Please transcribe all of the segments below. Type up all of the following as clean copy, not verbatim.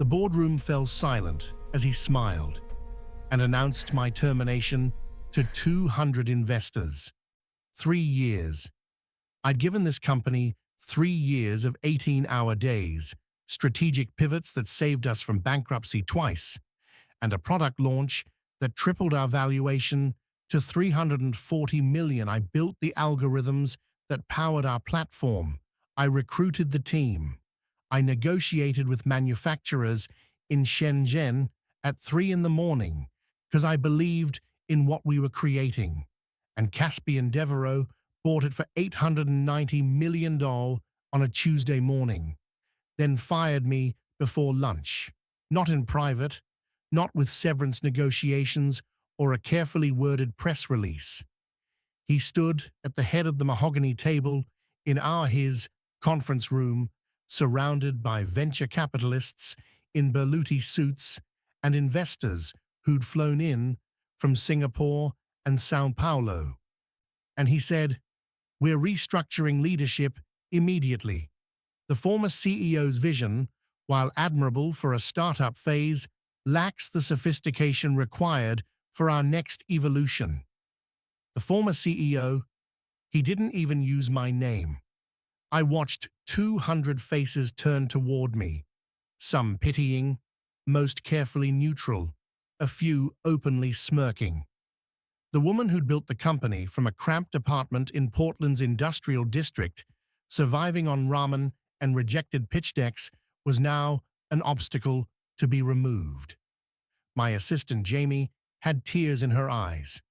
The boardroom fell silent as he smiled and announced my termination to 200 investors. 3 years. I'd given this company 3 years of 18-hour days, strategic pivots that saved us from bankruptcy twice, and a product launch that tripled our valuation to $340 million. I built the algorithms that powered our platform. I recruited the team. I negotiated with manufacturers in Shenzhen at 3 in the morning because I believed in what we were creating. And Caspian Devereaux bought it for $890 million on a Tuesday morning, then fired me before lunch. Not in private, not with severance negotiations or a carefully worded press release. He stood at the head of the mahogany table in his conference room, surrounded by venture capitalists in Berluti suits and investors who'd flown in from Singapore and Sao Paulo. And he said, "We're restructuring leadership immediately." The former CEO's vision, while admirable for a startup phase, lacks the sophistication required for our next evolution. The former CEO, he didn't even use my name. I watched 200 faces turn toward me, some pitying, most carefully neutral, a few openly smirking. The woman who'd built the company from a cramped apartment in Portland's industrial district, surviving on ramen and rejected pitch decks, was now an obstacle to be removed. My assistant Jamie had tears in her eyes.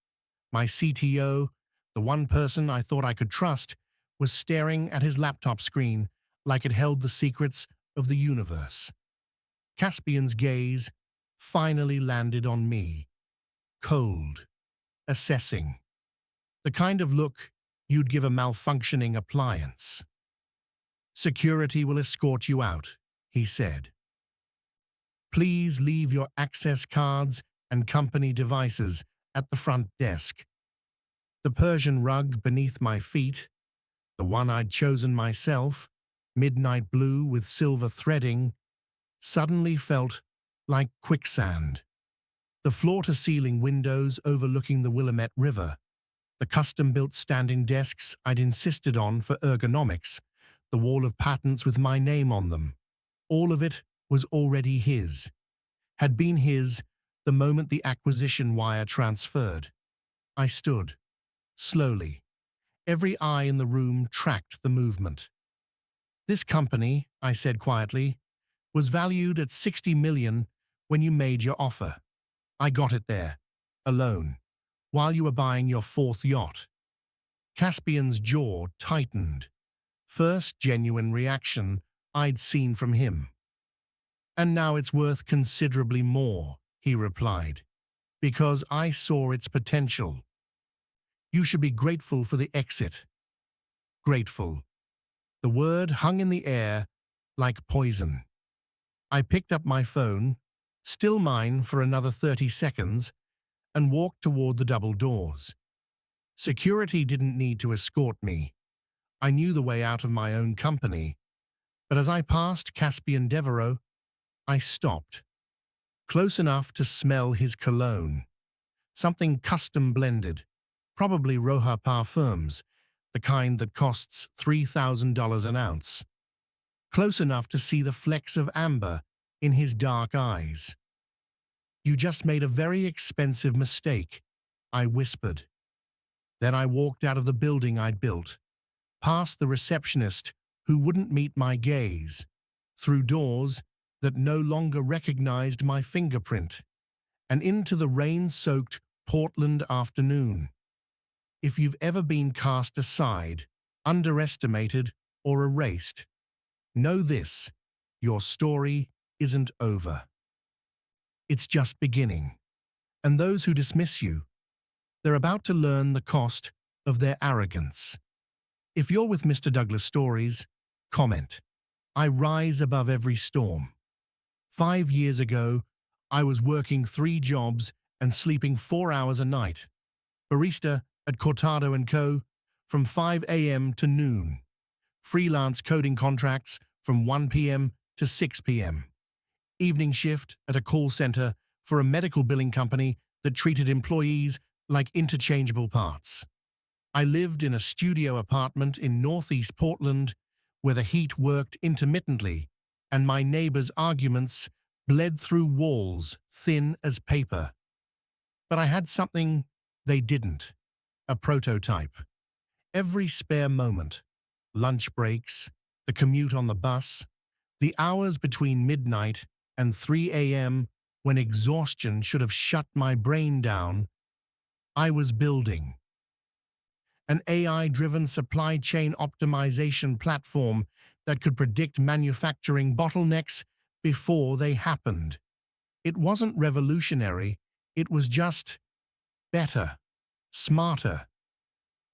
My CTO, the one person I thought I could trust, was staring at his laptop screen like it held the secrets of the universe. Caspian's gaze finally landed on me, cold, assessing, the kind of look you'd give a malfunctioning appliance. "Security will escort you out," he said. "Please leave your access cards and company devices at the front desk." The Persian rug beneath my feet, the one I'd chosen myself, midnight blue with silver threading, suddenly felt like quicksand. The floor-to-ceiling windows overlooking the Willamette River, the custom-built standing desks I'd insisted on for ergonomics, the wall of patents with my name on them, all of it was already his, had been his the moment the acquisition wire transferred. I stood, slowly. Every eye in the room tracked the movement. "This company," I said quietly, "was valued at $60 million when you made your offer. I got it there, alone, while you were buying your 4th yacht." Caspian's jaw tightened. First genuine reaction I'd seen from him. "And now it's worth considerably more," he replied, "because I saw its potential. You should be grateful for the exit." Grateful. The word hung in the air like poison. I picked up my phone, still mine for another 30 seconds, and walked toward the double doors. Security didn't need to escort me. I knew the way out of my own company. But as I passed Caspian Devereaux, I stopped, close enough to smell his cologne. Something custom-blended, probably Roja Parfums, the kind that costs $3,000 an ounce. Close enough to see the flecks of amber in his dark eyes. "You just made a very expensive mistake," I whispered. Then I walked out of the building I'd built, past the receptionist who wouldn't meet my gaze, through doors that no longer recognized my fingerprint, and into the rain-soaked Portland afternoon. If you've ever been cast aside, underestimated, or erased, know this: your story isn't over. It's just beginning. And those who dismiss you, they're about to learn the cost of their arrogance. If you're with Mr. Douglas Stories, comment. I rise above every storm. 5 years ago, I was working 3 jobs and sleeping 4 hours a night. Barista at Cortado & Co. from 5 a.m. to noon. Freelance coding contracts from 1 p.m. to 6 p.m. evening shift at a call center for a medical billing company that treated employees like interchangeable parts. I lived in a studio apartment in northeast Portland where the heat worked intermittently and my neighbors' arguments bled through walls thin as paper. But I had something they didn't, a prototype. Every spare moment, lunch breaks, the commute on the bus, the hours between midnight and 3 a.m. when exhaustion should have shut my brain down, I was building an AI-driven supply chain optimization platform that could predict manufacturing bottlenecks before they happened. It wasn't revolutionary, it was just better, smarter.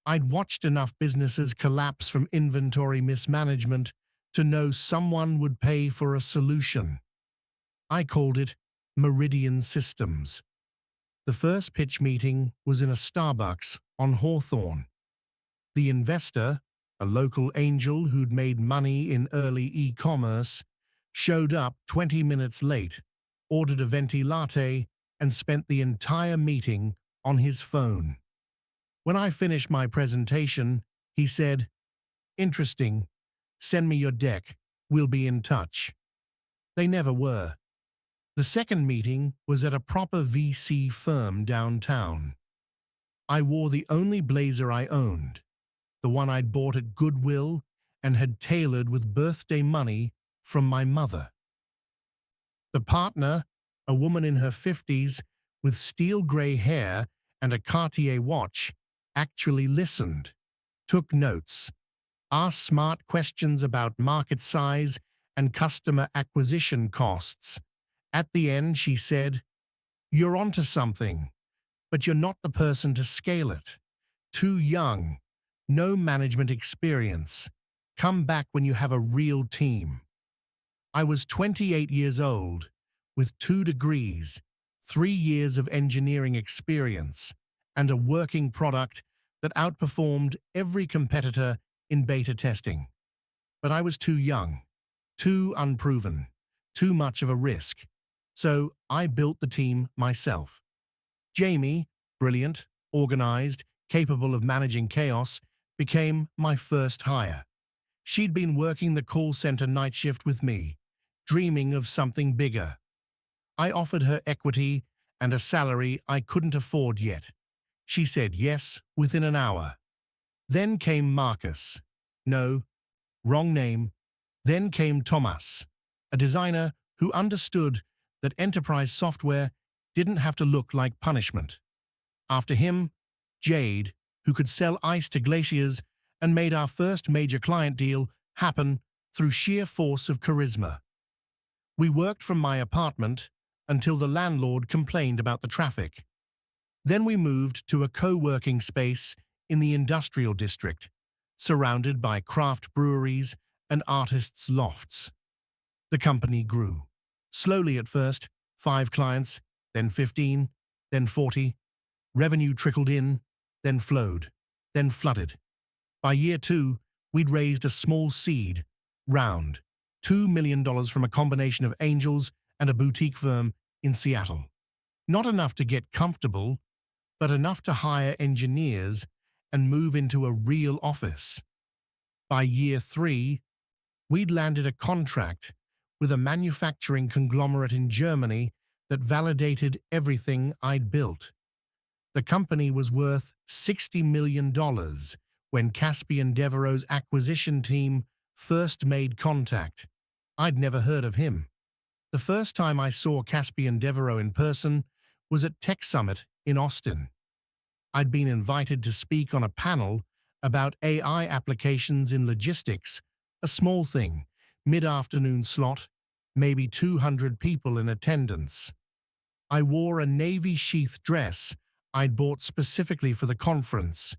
I'd watched enough businesses collapse from inventory mismanagement to know someone would pay for a solution. I called it Meridian Systems. The first pitch meeting was in a Starbucks on Hawthorne. The investor, a local angel who'd made money in early e-commerce, showed up 20 minutes late, ordered a venti latte, and spent the entire meeting on his phone. When I finished my presentation, he said, "Interesting. Send me your deck. We'll be in touch." They never were. The second meeting was at a proper VC firm downtown. I wore the only blazer I owned, the one I'd bought at Goodwill and had tailored with birthday money from my mother. The partner, a woman in her 50s with steel gray hair and a Cartier watch, actually listened, took notes, asked smart questions about market size and customer acquisition costs. At the end, she said, "You're onto something, but you're not the person to scale it. Too young, no management experience. Come back when you have a real team." I was 28 years old, with 2 degrees, 3 years of engineering experience, and a working product that outperformed every competitor in beta testing. But I was too young, too unproven, too much of a risk. So I built the team myself. Jamie, brilliant, organized, capable of managing chaos, became my first hire. She'd been working the call center night shift with me, dreaming of something bigger. I offered her equity and a salary I couldn't afford yet. She said yes within an hour. Then came Marcus. No, wrong name. Then came Thomas, a designer who understood that enterprise software didn't have to look like punishment. After him, Jade, who could sell ice to glaciers and made our first major client deal happen through sheer force of charisma. We worked from my apartment until the landlord complained about the traffic. Then we moved to a co-working space in the industrial district, surrounded by craft breweries and artists' lofts. The company grew. Slowly at first, 5 clients, then 15, then 40. Revenue trickled in, then flowed, then flooded. By year 2, we'd raised a small seed, round, $2 million from a combination of angels and a boutique firm in Seattle. Not enough to get comfortable, but enough to hire engineers and move into a real office. By year 3, we'd landed a contract with a manufacturing conglomerate in Germany that validated everything I'd built. The company was worth $60 million when Caspian Devereaux's acquisition team first made contact. I'd never heard of him. The first time I saw Caspian Devereaux in person was at Tech Summit in Austin. I'd been invited to speak on a panel about AI applications in logistics, a small thing, mid-afternoon slot, maybe 200 people in attendance. I wore a navy sheath dress I'd bought specifically for the conference,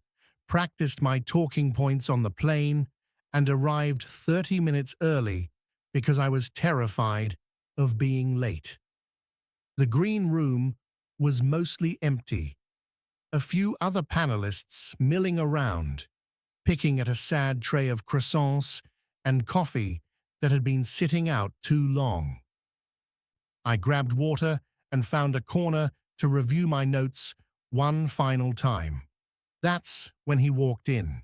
practiced my talking points on the plane, and arrived 30 minutes early because I was terrified of being late. The green room was mostly empty. A few other panelists milling around, picking at a sad tray of croissants and coffee that had been sitting out too long. I grabbed water and found a corner to review my notes one final time. That's when he walked in.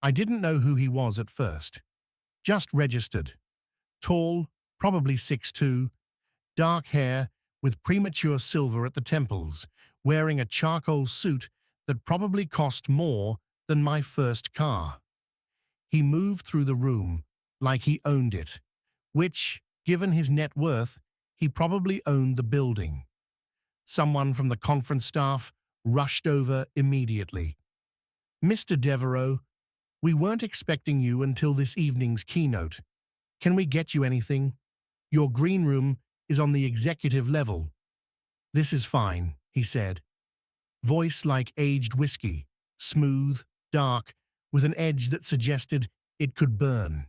I didn't know who he was at first. Just registered. Tall, probably 6'2", dark hair with premature silver at the temples, wearing a charcoal suit that probably cost more than my first car. He moved through the room like he owned it, which, given his net worth, he probably owned the building. Someone from the conference staff rushed over immediately. "Mr. Devereaux, we weren't expecting you until this evening's keynote. Can we get you anything? Your green room is on the executive level." "This is fine," he said. Voice like aged whiskey, smooth, dark, with an edge that suggested it could burn.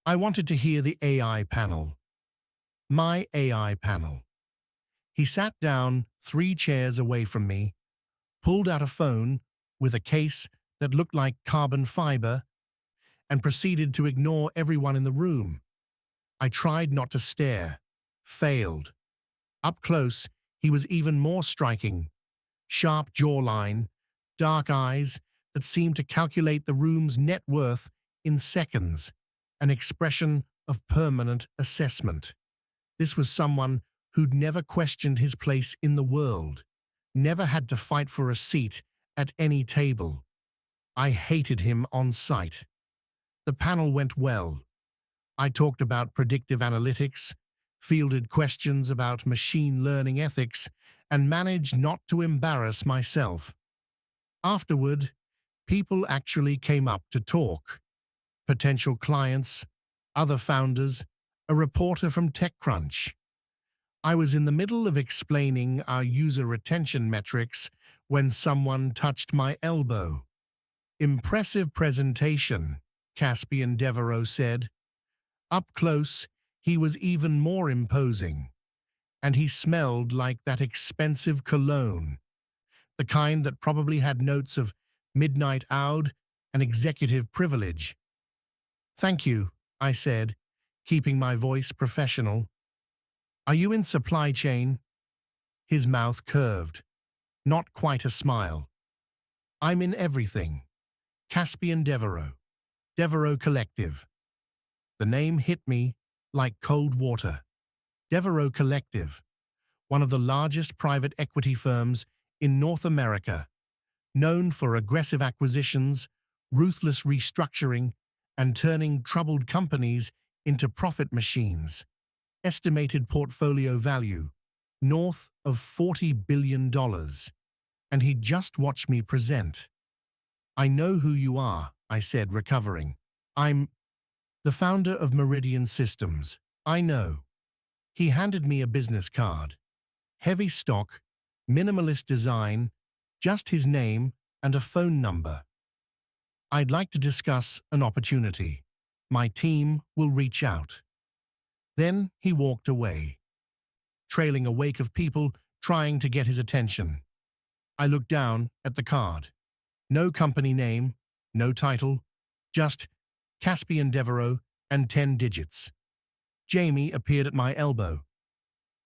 "I wanted to hear the AI panel." "My AI panel." He sat down 3 chairs away from me, pulled out a phone with a case that looked like carbon fiber, and proceeded to ignore everyone in the room. I tried not to stare, failed. Up close, he was even more striking. Sharp jawline, dark eyes that seemed to calculate the room's net worth in seconds, an expression of permanent assessment. This was someone who'd never questioned his place in the world, never had to fight for a seat at any table. I hated him on sight. The panel went well. I talked about predictive analytics, fielded questions about machine learning ethics, and managed not to embarrass myself. Afterward, people actually came up to talk. Potential clients, other founders, a reporter from TechCrunch. I was in the middle of explaining our user retention metrics when someone touched my elbow. "Impressive presentation," Caspian Devereaux said. Up close, he was even more imposing, and he smelled like that expensive cologne, the kind that probably had notes of midnight oud and executive privilege. "Thank you," I said, keeping my voice professional. "Are you in supply chain?" His mouth curved. Not quite a smile. "I'm in everything. Caspian Devereaux. Devereaux Collective." The name hit me like cold water. Devereaux Collective, one of the largest private equity firms in North America, known for aggressive acquisitions, ruthless restructuring, and turning troubled companies into profit machines. Estimated portfolio value, north of $40 billion. And he'd just watched me present. "I know who you are," I said, recovering. "I'm the founder of Meridian Systems." "I know." He handed me a business card. Heavy stock, minimalist design, just his name and a phone number. "I'd like to discuss an opportunity. My team will reach out." Then he walked away, trailing a wake of people trying to get his attention. I looked down at the card. No company name, no title, just Caspian Devereaux and 10 digits. Jamie appeared at my elbow.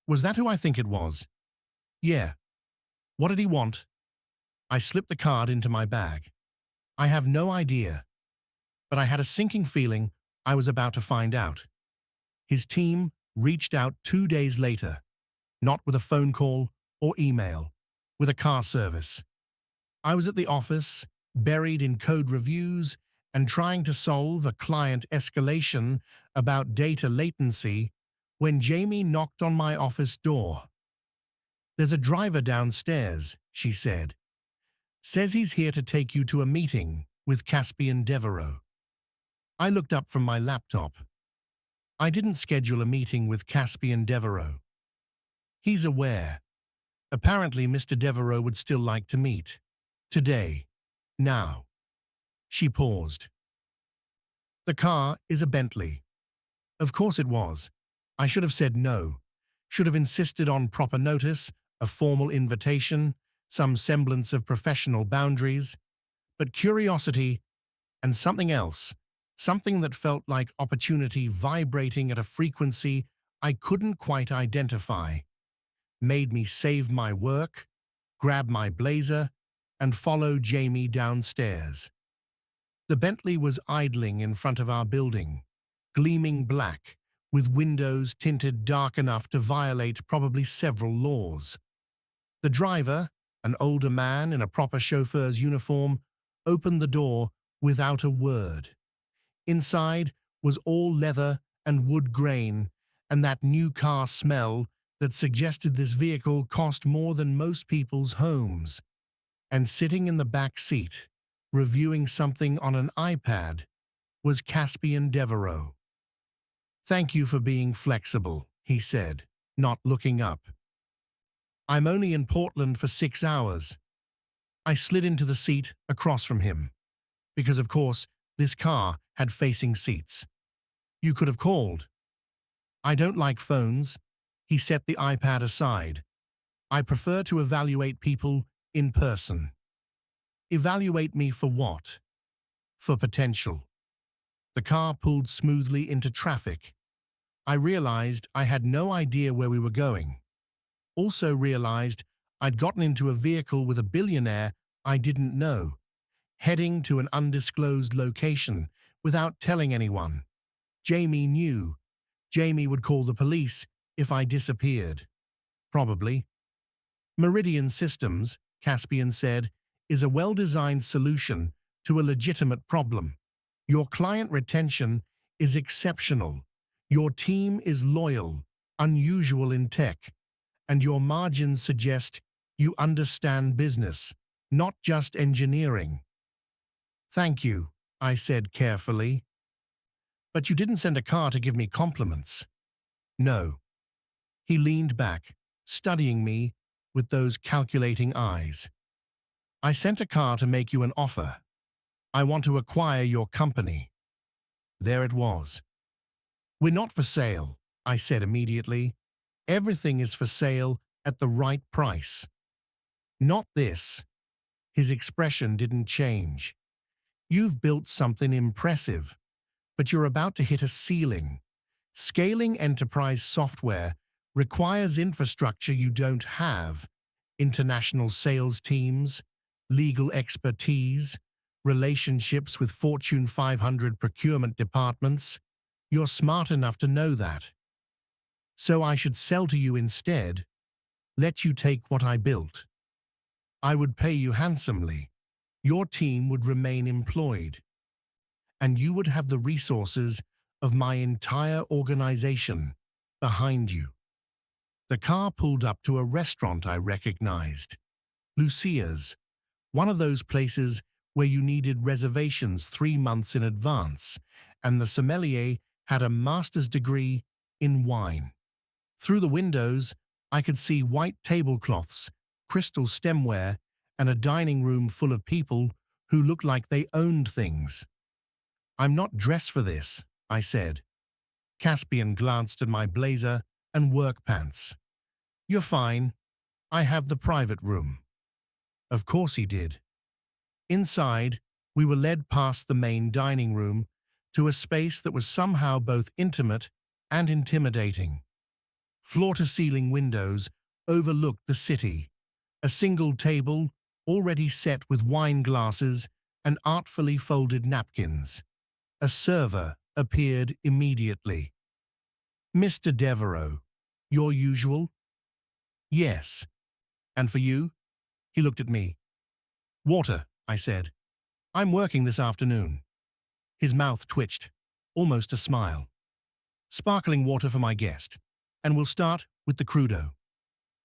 "Was that who I think it was?" "Yeah." "What did he want?" I slipped the card into my bag. "I have no idea." But I had a sinking feeling I was about to find out. His team reached out 2 days later, not with a phone call or email, with a car service. I was at the office, buried in code reviews and trying to solve a client escalation about data latency when Jamie knocked on my office door. "There's a driver downstairs," she said. "Says he's here to take you to a meeting with Caspian Devereaux." I looked up from my laptop. I didn't schedule a meeting with Caspian Devereaux. He's aware. Apparently, Mr. Devereaux would still like to meet. Today. Now. She paused. "The car is a Bentley." Of course it was. I should have said no. Should have insisted on proper notice, a formal invitation, some semblance of professional boundaries. But curiosity and something else, something that felt like opportunity vibrating at a frequency I couldn't quite identify, made me save my work, grab my blazer, and follow Jamie downstairs. The Bentley was idling in front of our building, gleaming black, with windows tinted dark enough to violate probably several laws. The driver, an older man in a proper chauffeur's uniform, opened the door without a word. Inside was all leather and wood grain, and that new car smell that suggested this vehicle cost more than most people's homes. And sitting in the back seat, reviewing something on an iPad, was Caspian Devereaux. "Thank you for being flexible," he said, not looking up. "I'm only in Portland for 6 hours." I slid into the seat across from him, because of course this car had facing seats. "You could have called." "I don't like phones." He set the iPad aside. "I prefer to evaluate people in person." "Evaluate me for what?" "For potential." The car pulled smoothly into traffic. I realized I had no idea where we were going. Also realized I'd gotten into a vehicle with a billionaire I didn't know, heading to an undisclosed location without telling anyone. Jamie knew. Jamie would call the police if I disappeared. Probably. Meridian Systems, Caspian said, is a well-designed solution to a legitimate problem. Your client retention is exceptional. Your team is loyal, unusual in tech, and your margins suggest you understand business, not just engineering. "Thank you," I said carefully. "But you didn't send a car to give me compliments." "No." He leaned back, studying me with those calculating eyes. "I sent a car to make you an offer. I want to acquire your company." There it was. "We're not for sale," I said immediately. "Everything is for sale at the right price." "Not this." His expression didn't change. "You've built something impressive, but you're about to hit a ceiling. Scaling enterprise software requires infrastructure you don't have: international sales teams, legal expertise, relationships with Fortune 500 procurement departments. You're smart enough to know that. So I should sell to you instead, let you take what I built. I would pay you handsomely. Your team would remain employed, and you would have the resources of my entire organization behind you." The car pulled up to a restaurant I recognized. Lucia's, one of those places where you needed reservations 3 months in advance, and the sommelier had a master's degree in wine. Through the windows, I could see white tablecloths, crystal stemware, and a dining room full of people who looked like they owned things. "I'm not dressed for this," I said. Caspian glanced at my blazer and work pants. "You're fine. I have the private room." Of course he did. Inside, we were led past the main dining room to a space that was somehow both intimate and intimidating. Floor-to-ceiling windows overlooked the city. A single table, already set with wine glasses and artfully folded napkins. A server appeared immediately. "Mr. Devereaux, your usual?" "Yes." "And for you?" He looked at me. "Water," I said. "I'm working this afternoon." His mouth twitched, almost a smile. "Sparkling water for my guest, and we'll start with the crudo."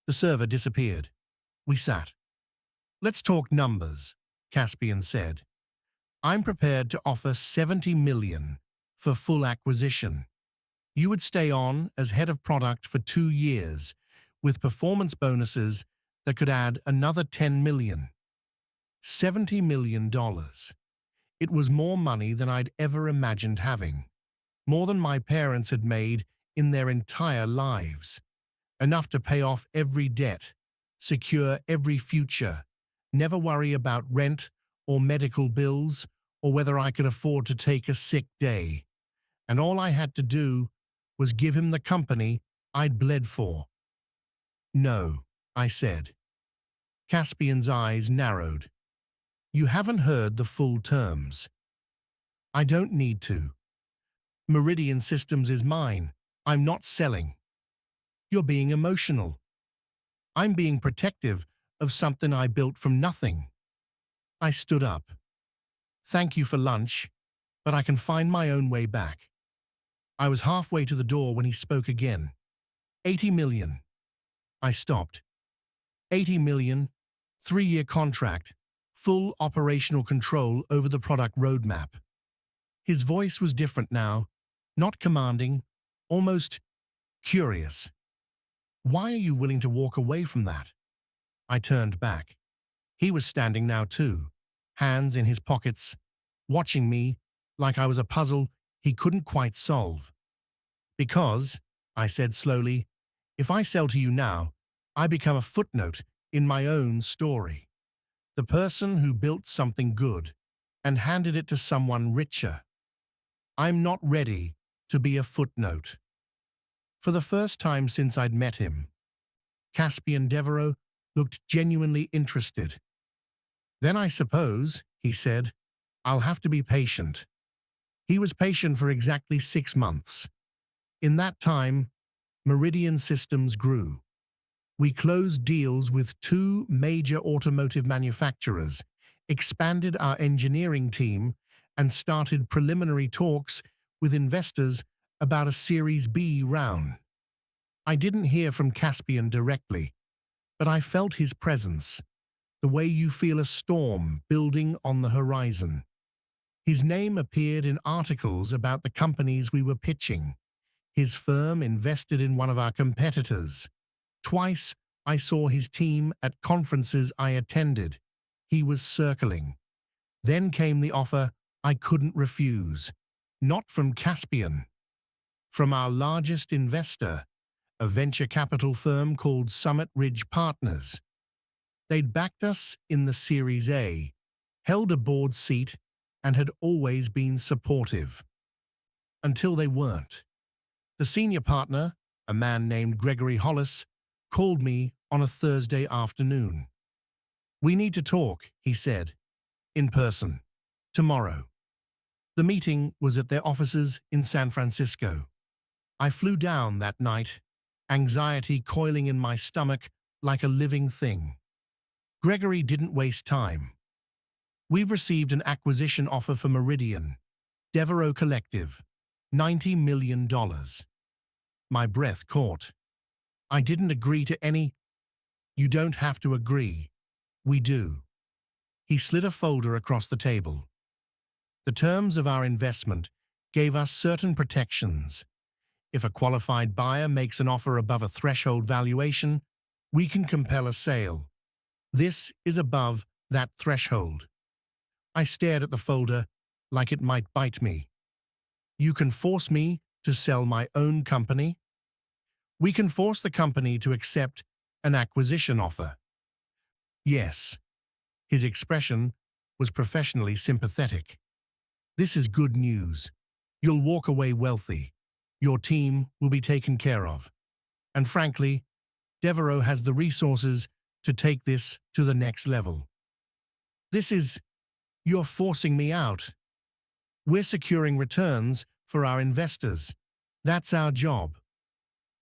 The server disappeared. We sat. "Let's talk numbers," Caspian said. "I'm prepared to offer $70 million for full acquisition. You would stay on as head of product for 2 years, with performance bonuses that could add another $10 million. $70 million. It was more money than I'd ever imagined having. More than my parents had made in their entire lives. Enough to pay off every debt, secure every future, never worry about rent or medical bills or whether I could afford to take a sick day. And all I had to do was give him the company I'd bled for. No, I said. Caspian's eyes narrowed. You haven't heard the full terms. I don't need to. Meridian Systems is mine. I'm not selling. You're being emotional. I'm being protective of something I built from nothing. I stood up. Thank you for lunch, but I can find my own way back. I was halfway to the door when he spoke again. 80 million. I stopped. 80 million, 3-year contract, full operational control over the product roadmap. His voice was different now, not commanding, almost curious. Why are you willing to walk away from that? I turned back. He was standing now too, hands in his pockets, watching me like I was a puzzle he couldn't quite solve. Because, I said slowly, if I sell to you now, I become a footnote in my own story. The person who built something good and handed it to someone richer. I'm not ready to be a footnote. For the first time since I'd met him, Caspian Devereaux looked genuinely interested. Then I suppose, he said, I'll have to be patient. He was patient for exactly 6 months. In that time, Meridian Systems grew. We closed deals with 2 major automotive manufacturers, expanded our engineering team, and started preliminary talks with investors about a Series B round. I didn't hear from Caspian directly, but I felt his presence, the way you feel a storm building on the horizon. His name appeared in articles about the companies we were pitching. His firm invested in one of our competitors. Twice I saw his team at conferences I attended. He was circling. Then came the offer I couldn't refuse. Not from Caspian. From our largest investor, a venture capital firm called Summit Ridge Partners. They'd backed us in the Series A, held a board seat, and had always been supportive. Until they weren't. The senior partner, a man named Gregory Hollis, called me on a Thursday afternoon. We need to talk, he said, in person, tomorrow. The meeting was at their offices in San Francisco. I flew down that night, anxiety coiling in my stomach like a living thing. Gregory didn't waste time. We've received an acquisition offer for Meridian, Devereaux Collective, $90 million. My breath caught. I didn't agree to any. You don't have to agree. We do. He slid a folder across the table. The terms of our investment gave us certain protections. If a qualified buyer makes an offer above a threshold valuation, we can compel a sale. This is above that threshold. I stared at the folder like it might bite me. You can force me to sell my own company? We can force the company to accept an acquisition offer. Yes. His expression was professionally sympathetic. This is good news. You'll walk away wealthy. Your team will be taken care of. And frankly, Devereaux has the resources to take this to the next level. You're forcing me out. We're securing returns for our investors. That's our job.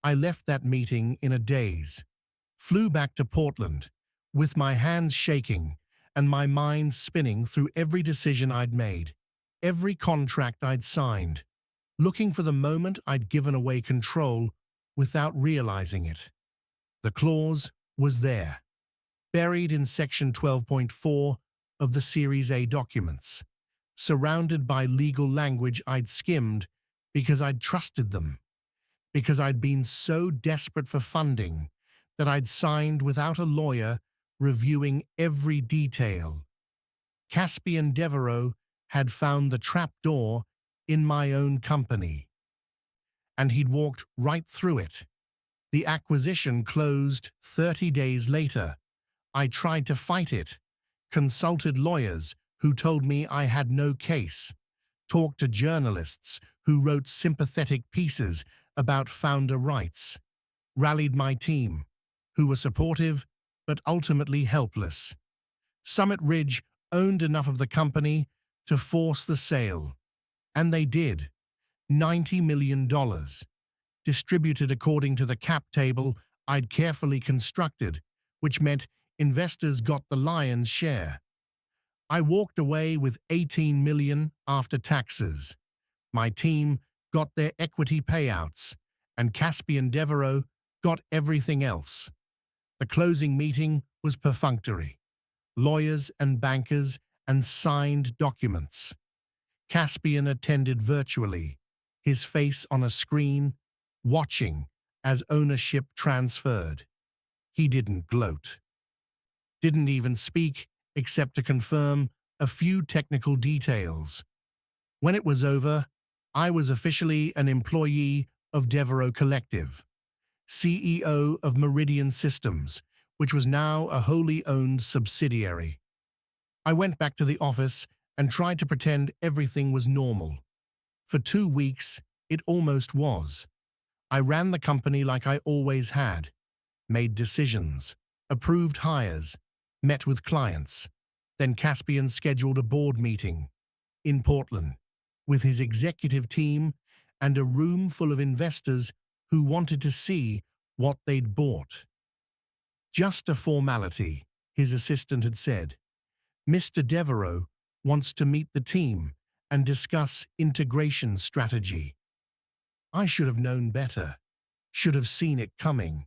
I left that meeting in a daze, flew back to Portland, with my hands shaking and my mind spinning through every decision I'd made, every contract I'd signed, looking for the moment I'd given away control without realizing it. The clause was there, buried in Section 12.4 of the Series A documents, surrounded by legal language I'd skimmed because I'd trusted them, because I'd been so desperate for funding that I'd signed without a lawyer reviewing every detail. Caspian Devereaux had found the trapdoor in my own company, and he'd walked right through it. The acquisition closed 30 days later. I tried to fight it, consulted lawyers who told me I had no case, talked to journalists who wrote sympathetic pieces about founder rights. rallied my team, who were supportive but ultimately helpless. Summit Ridge owned enough of the company to force the sale, and they did. $90 million, distributed according to the cap table I'd carefully constructed, which meant investors got the lion's share. I walked away with $18 million after taxes. My team got their equity payouts, and Caspian Devereaux got everything else. The closing meeting was perfunctory. Lawyers and bankers and signed documents. Caspian attended virtually, his face on a screen, watching as ownership transferred. He didn't gloat. Didn't even speak except to confirm a few technical details. When it was over, I was officially an employee of Devereaux Collective, CEO of Meridian Systems, which was now a wholly owned subsidiary. I went back to the office and tried to pretend everything was normal. For 2 weeks, it almost was. I ran the company like I always had, made decisions, approved hires, met with clients. Then Caspian scheduled a board meeting in Portland with his executive team and a room full of investors who wanted to see what they'd bought. Just a formality, his assistant had said. Mr. Devereaux wants to meet the team and discuss integration strategy. I should have known better, should have seen it coming,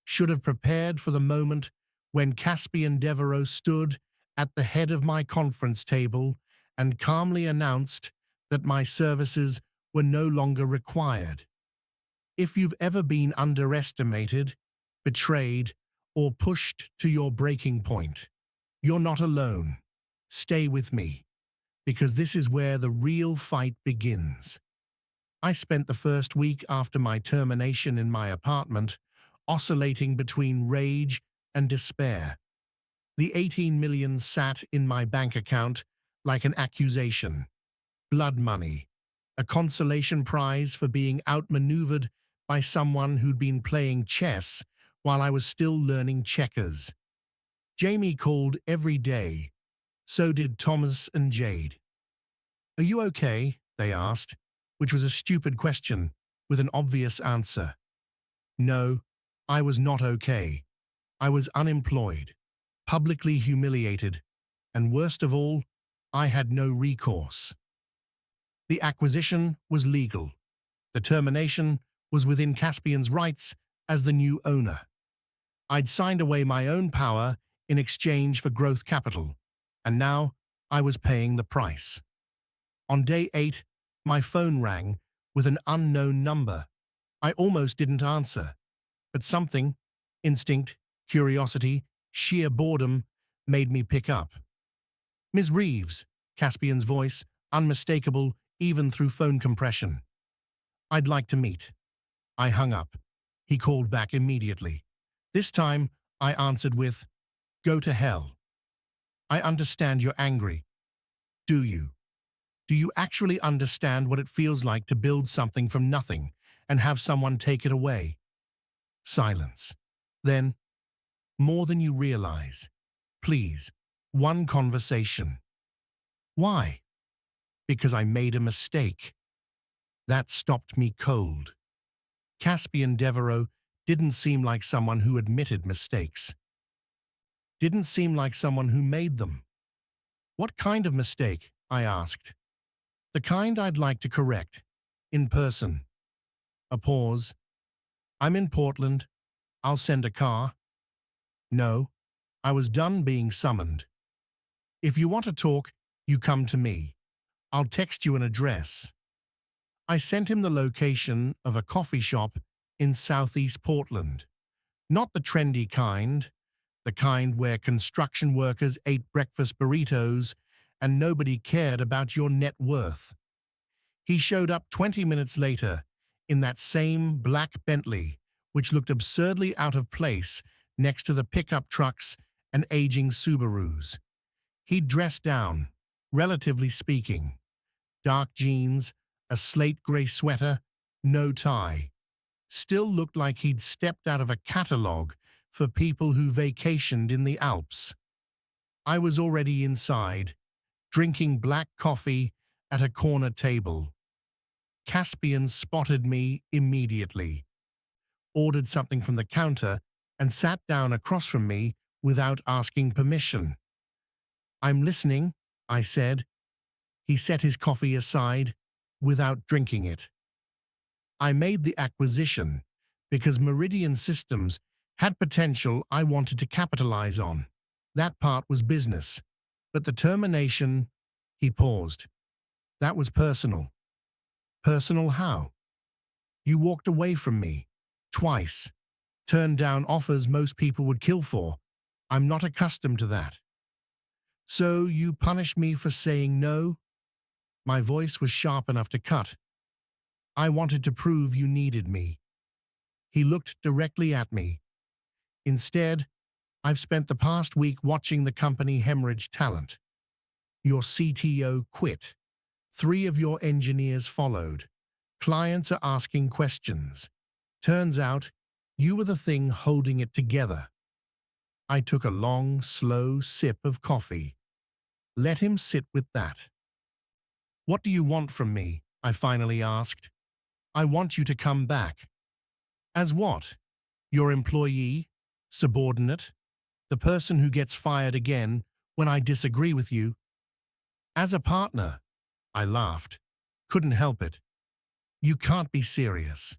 should have prepared for the moment when Caspian Devereaux stood at the head of my conference table and calmly announced that my services were no longer required. If you've ever been underestimated, betrayed, or pushed to your breaking point, you're not alone. Stay with me, because this is where the real fight begins. I spent the first week after my termination in my apartment, oscillating between rage and despair. The $18 million sat in my bank account like an accusation. Blood money, a consolation prize for being outmaneuvered by someone who'd been playing chess while I was still learning checkers. Jamie called every day. So did Thomas and Jade. "Are you okay?" they asked, which was a stupid question with an obvious answer. No, I was not okay. I was unemployed, publicly humiliated, and worst of all, I had no recourse. The acquisition was legal. The termination was within Caspian's rights as the new owner. I'd signed away my own power in exchange for growth capital, and now I was paying the price. On day 8, my phone rang with an unknown number. I almost didn't answer, but something, instinct, curiosity, sheer boredom, made me pick up. "Ms. Reeves," Caspian's voice, unmistakable even through phone compression. "I'd like to meet." I hung up. He called back immediately. This time, I answered with, "Go to hell. I understand you're angry. Do you? Do you actually understand what it feels like to build something from nothing and have someone take it away?" Silence. Then, "More than you realize. Please, one conversation." "Why?" "Because I made a mistake." That stopped me cold. Caspian Devereaux didn't seem like someone who admitted mistakes. Didn't seem like someone who made them. "What kind of mistake?" I asked. "The kind I'd like to correct. In person." A pause. "I'm in Portland. I'll send a car." No, I was done being summoned. "If you want to talk, you come to me. I'll text you an address." I sent him the location of a coffee shop in Southeast Portland. Not the trendy kind, the kind where construction workers ate breakfast burritos and nobody cared about your net worth. He showed up 20 minutes later in that same black Bentley, which looked absurdly out of place next to the pickup trucks and aging Subarus. He'd dressed down, relatively speaking. Dark jeans, a slate gray sweater, no tie. still looked like he'd stepped out of a catalogue for people who vacationed in the Alps. I was already inside, drinking black coffee at a corner table. Caspian spotted me immediately, ordered something from the counter, and sat down across from me without asking permission. "I'm listening," I said. He set his coffee aside without drinking it. I made the acquisition because Meridian Systems had potential I wanted to capitalize on. That part was business. But the termination, he paused. That was personal. Personal how? You walked away from me. Twice. Turned down offers most people would kill for. I'm not accustomed to that. So you punished me for saying no? My voice was sharp enough to cut. I wanted to prove you needed me. He looked directly at me. Instead, I've spent the past week watching the company hemorrhage talent. Your CTO quit. 3 of your engineers followed. Clients are asking questions. Turns out, you were the thing holding it together. I took a long, slow sip of coffee. Let him sit with that. What do you want from me? I finally asked. I want you to come back. As what? Your employee? Subordinate? The person who gets fired again when I disagree with you? As a partner, I laughed. Couldn't help it. You can't be serious.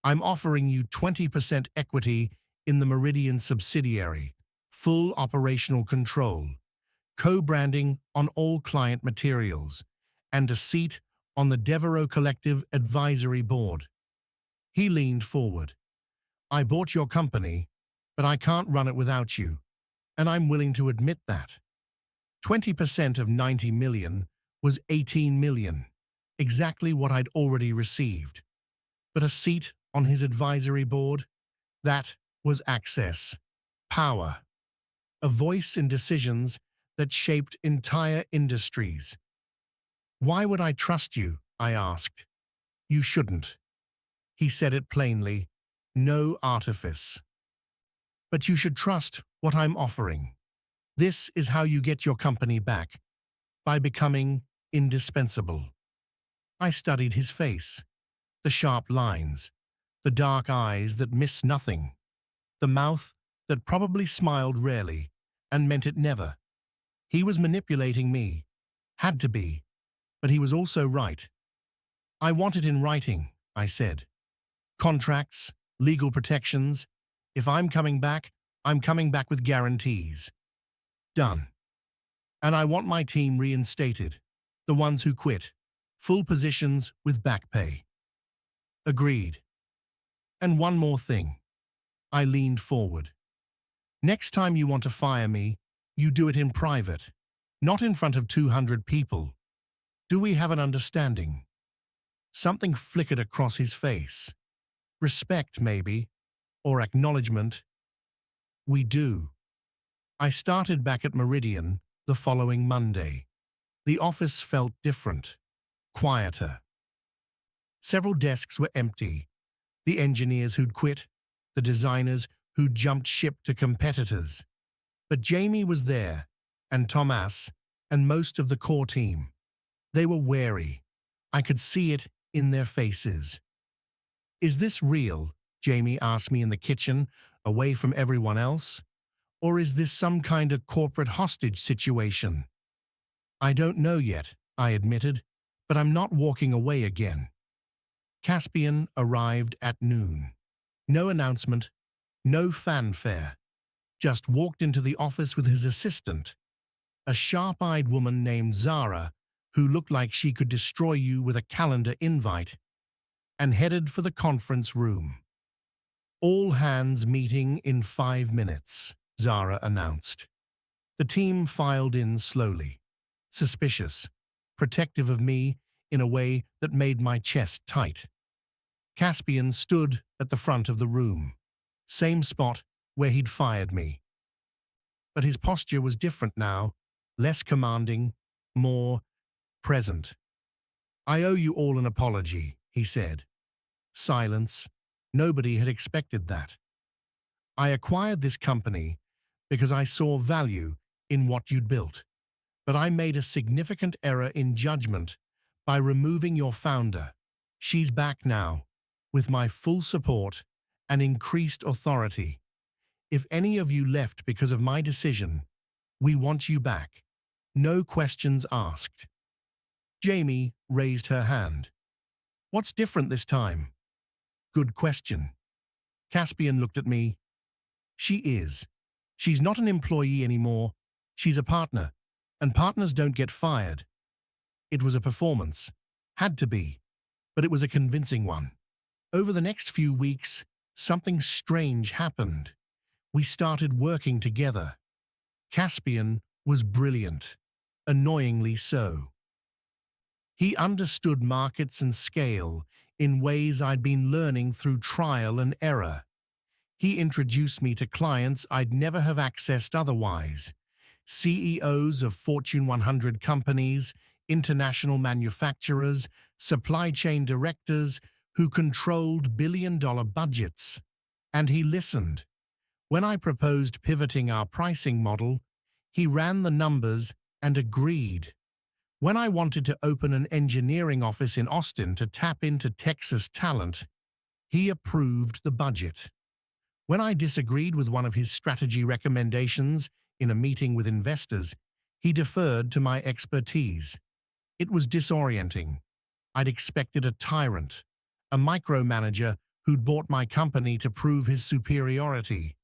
I'm offering you 20% equity in the Meridian subsidiary, full operational control, co-branding on all client materials, and a seat on the Devereaux Collective Advisory Board. He leaned forward. I bought your company, but I can't run it without you, and I'm willing to admit that. 20% of 90 million was 18 million, exactly what I'd already received. But a seat on his advisory board? That was access, power, a voice in decisions that shaped entire industries. Why would I trust you? I asked. You shouldn't. He said it plainly, no artifice. But you should trust what I'm offering. This is how you get your company back, by becoming indispensable. I studied his face, the sharp lines, the dark eyes that miss nothing, the mouth that probably smiled rarely and meant it never. He was manipulating me, had to be, but he was also right. I want it in writing, I said. Contracts, legal protections. If I'm coming back with guarantees. Done. And I want my team reinstated, the ones who quit, full positions with back pay. Agreed. And one more thing. I leaned forward. Next time you want to fire me, you do it in private, not in front of 200 people. Do we have an understanding? Something flickered across his face. Respect, maybe, or acknowledgement. We do. I started back at Meridian the following Monday. The office felt different, quieter. Several desks were empty. The engineers who'd quit, the designers who'd jumped ship to competitors. But Jamie was there, and Thomas, and most of the core team. They were wary. I could see it in their faces. Is this real? Jamie asked me in the kitchen, away from everyone else. Or is this some kind of corporate hostage situation? I don't know yet, I admitted, but I'm not walking away again. Caspian arrived at noon. No announcement, no fanfare. Just walked into the office with his assistant, a sharp-eyed woman named Zara, who looked like she could destroy you with a calendar invite, and headed for the conference room. All hands meeting in 5 minutes, Zara announced. The team filed in slowly, suspicious, protective of me in a way that made my chest tight. Caspian stood at the front of the room, same spot where he'd fired me. But his posture was different now, less commanding, more present. I owe you all an apology, he said. Silence, Nobody had expected that. I acquired this company because I saw value in what you'd built, but I made a significant error in judgment by removing your founder. She's back now, with my full support and increased authority. If any of you left because of my decision, we want you back. No questions asked. Jamie raised her hand. What's different this time? Good question. Caspian looked at me. She is. She's not an employee anymore. She's a partner, and partners don't get fired. It was a performance. Had to be. But it was a convincing one. Over the next few weeks, something strange happened. We started working together. Caspian was brilliant, annoyingly so. He understood markets and scale in ways I'd been learning through trial and error. He introduced me to clients I'd never have accessed otherwise. CEOs of Fortune 100 companies, international manufacturers, supply chain directors who controlled billion-dollar budgets. And he listened. When I proposed pivoting our pricing model, he ran the numbers and agreed. When I wanted to open an engineering office in Austin to tap into Texas talent, he approved the budget. When I disagreed with one of his strategy recommendations in a meeting with investors, he deferred to my expertise. It was disorienting. I'd expected a tyrant, a micromanager who'd bought my company to prove his superiority.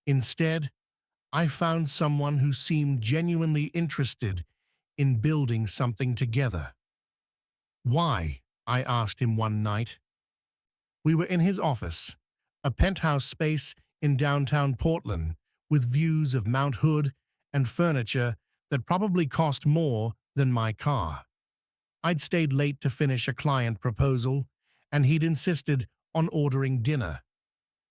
Instead, I found someone who seemed genuinely interested in building something together. Why? I asked him one night. We were in his office, a penthouse space in downtown Portland with views of Mount Hood and furniture that probably cost more than my car. I'd stayed late to finish a client proposal, and he'd insisted on ordering dinner.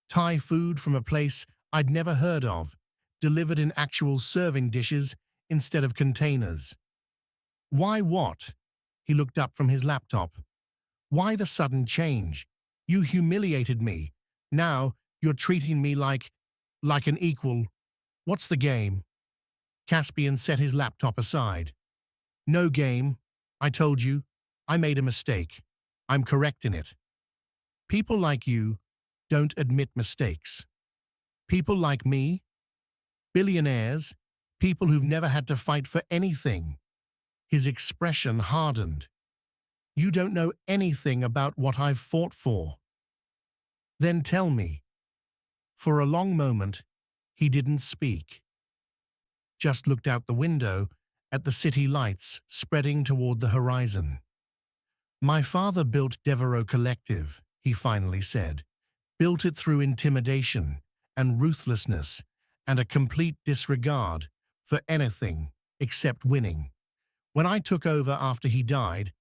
Thai food from a place I'd never heard of, delivered in actual serving dishes instead of containers. Why what? He looked up from his laptop. Why the sudden change? You humiliated me. Now you're treating me like an equal. What's the game? Caspian set his laptop aside. No game. I told you. I made a mistake. I'm correcting it. People like you don't admit mistakes. People like me, billionaires, people who've never had to fight for anything. His expression hardened. You don't know anything about what I've fought for. Then tell me. For a long moment, he didn't speak. Just looked out the window at the city lights spreading toward the horizon. My father built Devereaux Collective, he finally said. Built it through intimidation and ruthlessness and a complete disregard for anything except winning. When I took over after he died,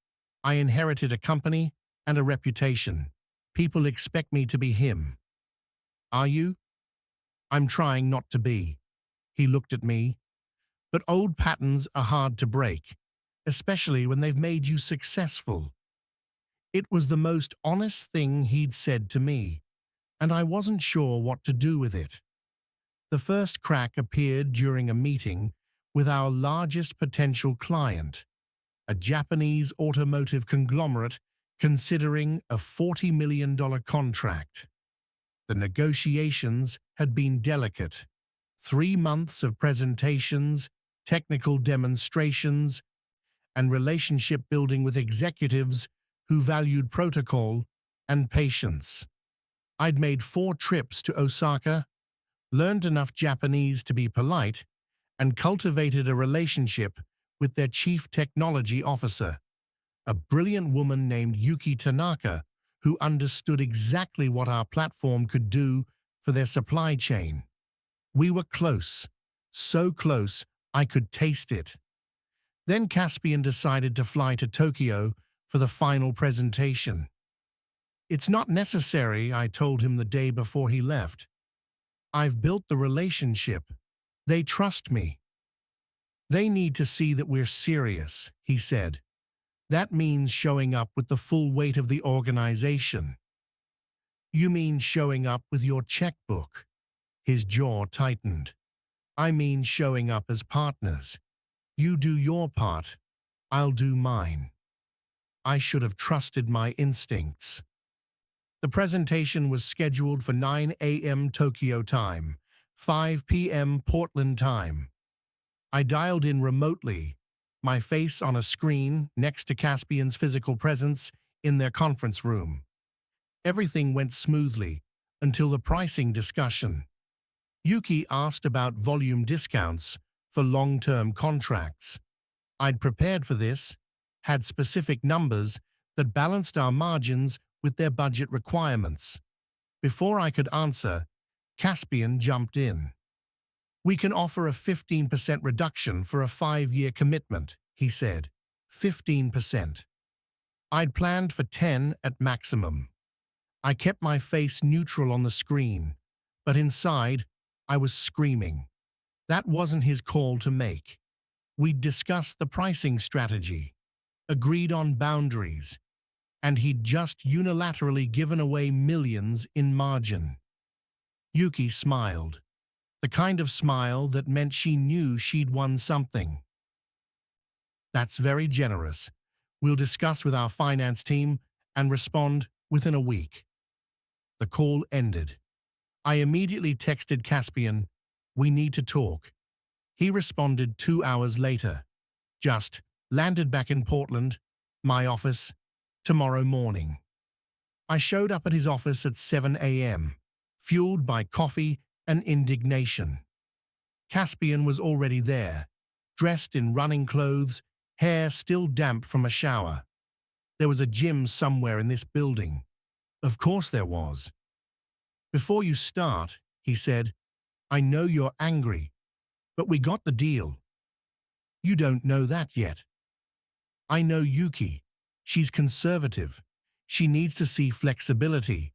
I inherited a company and a reputation. People expect me to be him. Are you? I'm trying not to be. He looked at me. But old patterns are hard to break, especially when they've made you successful. It was the most honest thing he'd said to me, and I wasn't sure what to do with it. The first crack appeared during a meeting with our largest potential client, a Japanese automotive conglomerate considering a $40 million contract. The negotiations had been delicate. 3 months of presentations, technical demonstrations, and relationship building with executives who valued protocol and patience. I'd made 4 trips to Osaka, learned enough Japanese to be polite, and cultivated a relationship with their chief technology officer, a brilliant woman named Yuki Tanaka who understood exactly what our platform could do for their supply chain. We were close, so close I could taste it. Then Caspian decided to fly to Tokyo for the final presentation. It's not necessary, I told him the day before he left. I've built the relationship. They trust me. They need to see that we're serious, he said. That means showing up with the full weight of the organization. You mean showing up with your checkbook? His jaw tightened. I mean showing up as partners. You do your part, I'll do mine. I should have trusted my instincts. The presentation was scheduled for 9 a.m. Tokyo time, 5 p.m. Portland time. I dialed in remotely, my face on a screen next to Caspian's physical presence in their conference room. Everything went smoothly until the pricing discussion. Yuki asked about volume discounts for long-term contracts. I'd prepared for this, had specific numbers that balanced our margins with their budget requirements. Before I could answer, Caspian jumped in. We can offer a 15% reduction for a 5-year commitment, he said. 15%. I'd planned for 10 at maximum. I kept my face neutral on the screen, but inside, I was screaming. That wasn't his call to make. We'd discussed the pricing strategy, agreed on boundaries, and he'd just unilaterally given away millions in margin. Yuki smiled, the kind of smile that meant she knew she'd won something. That's very generous. We'll discuss with our finance team and respond within a week. The call ended. I immediately texted Caspian, "We need to talk." He responded 2 hours later. Just landed back in Portland, my office, tomorrow morning. I showed up at his office at 7 a.m., fueled by coffee and indignation. Caspian was already there, dressed in running clothes, hair still damp from a shower. There was a gym somewhere in this building. Of course there was. "Before you start," he said, "I know you're angry, but we got the deal." "You don't know that yet." "I know Yuki. She's conservative. She needs to see flexibility.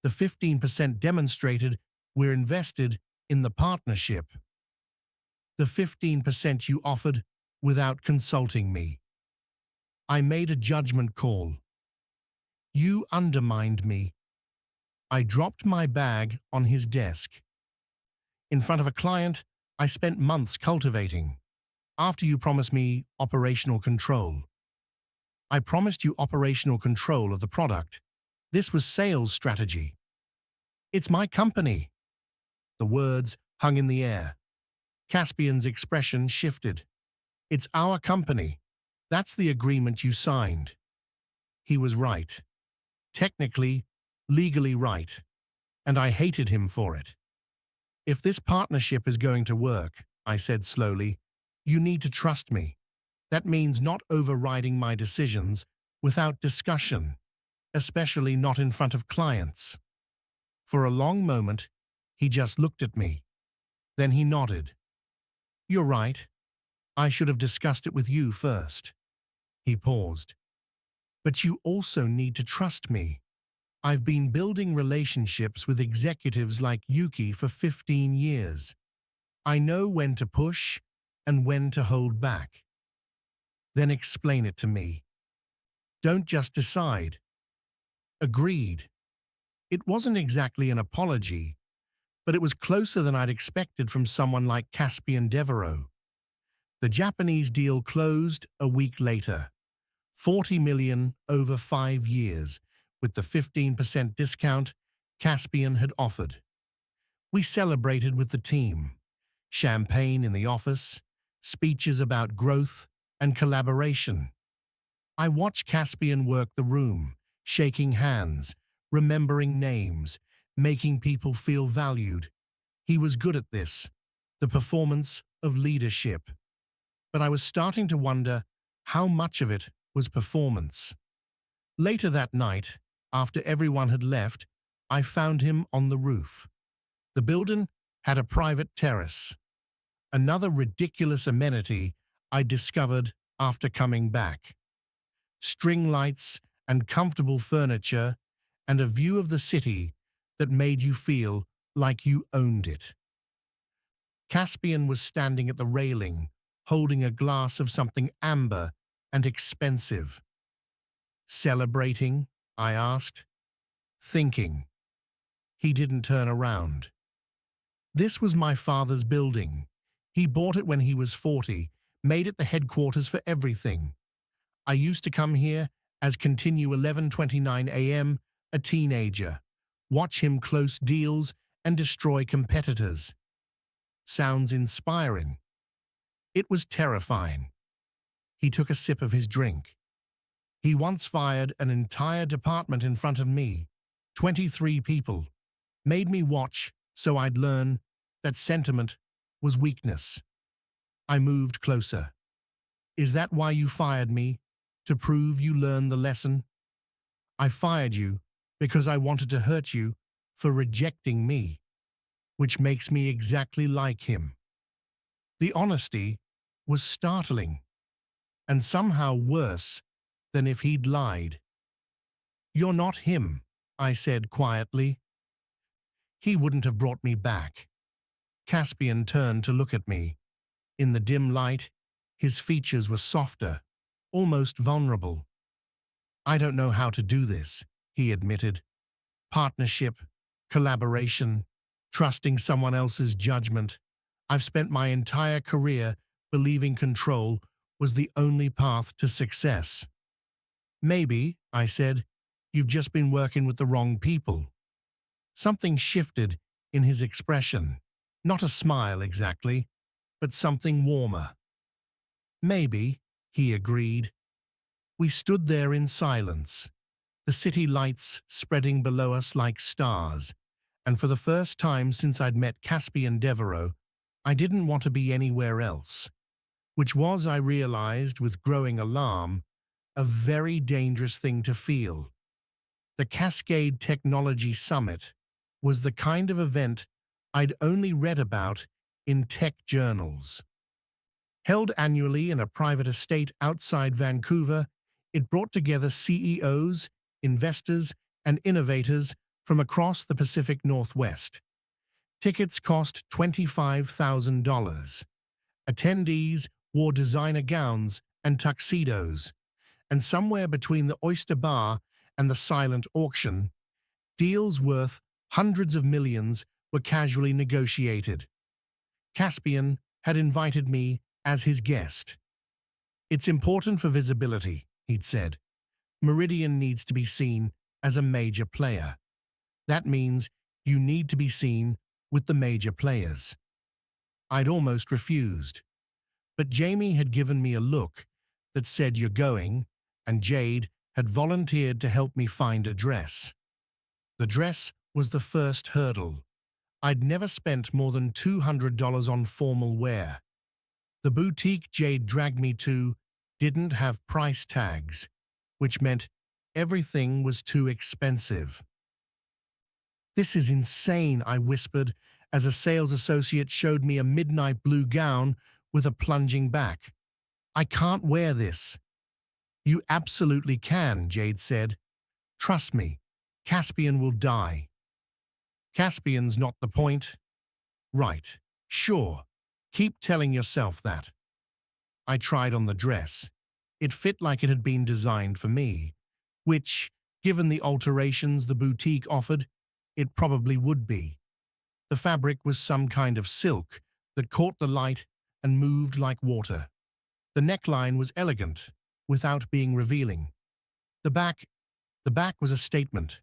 The 15% demonstrated we're invested in the partnership." "The 15% you offered without consulting me." "I made a judgment call." "You undermined me." I dropped my bag on his desk. "In front of a client I spent months cultivating. After you promised me operational control." "I promised you operational control of the product. This was sales strategy." "It's my company." The words hung in the air. Caspian's expression shifted. "It's our company. That's the agreement you signed." He was right. Technically, legally right. And I hated him for it. "If this partnership is going to work," I said slowly, "you need to trust me. That means not overriding my decisions without discussion, especially not in front of clients." For a long moment, he just looked at me. Then he nodded. "You're right. I should have discussed it with you first." He paused. "But you also need to trust me. I've been building relationships with executives like Yuki for 15 years. I know when to push and when to hold back." "Then explain it to me. Don't just decide." Agreed. It wasn't exactly an apology, but it was closer than I'd expected from someone like Caspian Devereaux. The Japanese deal closed a week later. 40 million over 5 years, with the 15% discount Caspian had offered. We celebrated with the team. Champagne in the office, speeches about growth and collaboration. I watched Caspian work the room, shaking hands, remembering names, making people feel valued. He was good at this, the performance of leadership. But I was starting to wonder how much of it was performance. Later that night, after everyone had left, I found him on the roof. The building had a private terrace. Another ridiculous amenity I discovered after coming back. String lights and comfortable furniture and a view of the city that made you feel like you owned it. Caspian was standing at the railing, holding a glass of something amber and expensive. "Celebrating?" I asked. "Thinking." He didn't turn around. This was my father's building. He bought it when he was 40, made it the headquarters for everything. I used to come here as continue 11:29 a.m., a teenager, watch him close deals and destroy competitors. Sounds inspiring. It was terrifying. He took a sip of his drink. He once fired an entire department in front of me, 23 people, made me watch so I'd learn that sentiment was weakness. I moved closer. Is that why you fired me? To prove you learned the lesson? I fired you because I wanted to hurt you for rejecting me, which makes me exactly like him. The honesty was startling, and somehow worse than if he'd lied. You're not him, I said quietly. He wouldn't have brought me back. Caspian turned to look at me. In the dim light, his features were softer, almost vulnerable. I don't know how to do this, he admitted. Partnership, collaboration, trusting someone else's judgment. I've spent my entire career believing control was the only path to success. Maybe, I said, you've just been working with the wrong people. Something shifted in his expression. Not a smile exactly, but something warmer. Maybe, he agreed. We stood there in silence, the city lights spreading below us like stars, and for the first time since I'd met Caspian Devereaux, I didn't want to be anywhere else, which was, I realized with growing alarm, a very dangerous thing to feel. The Cascade Technology Summit was the kind of event I'd only read about in tech journals. Held annually in a private estate outside Vancouver, it brought together CEOs, investors, and innovators from across the Pacific Northwest. Tickets cost $25,000. Attendees wore designer gowns and tuxedos, and somewhere between the oyster bar and the silent auction, deals worth hundreds of millions were casually negotiated. Caspian had invited me as his guest. It's important for visibility, he'd said. Meridian needs to be seen as a major player. That means you need to be seen with the major players. I'd almost refused. But Jamie had given me a look that said you're going, and Jade had volunteered to help me find a dress. The dress was the first hurdle. I'd never spent more than $200 on formal wear. The boutique Jade dragged me to didn't have price tags, which meant everything was too expensive. This is insane, I whispered as a sales associate showed me a midnight blue gown with a plunging back. I can't wear this. You absolutely can, Jade said. Trust me, Caspian will die. Caspian's not the point. Right, sure. Keep telling yourself that. I tried on the dress. It fit like it had been designed for me, which, given the alterations the boutique offered, it probably would be. The fabric was some kind of silk that caught the light and moved like water. The neckline was elegant, without being revealing. The back was a statement.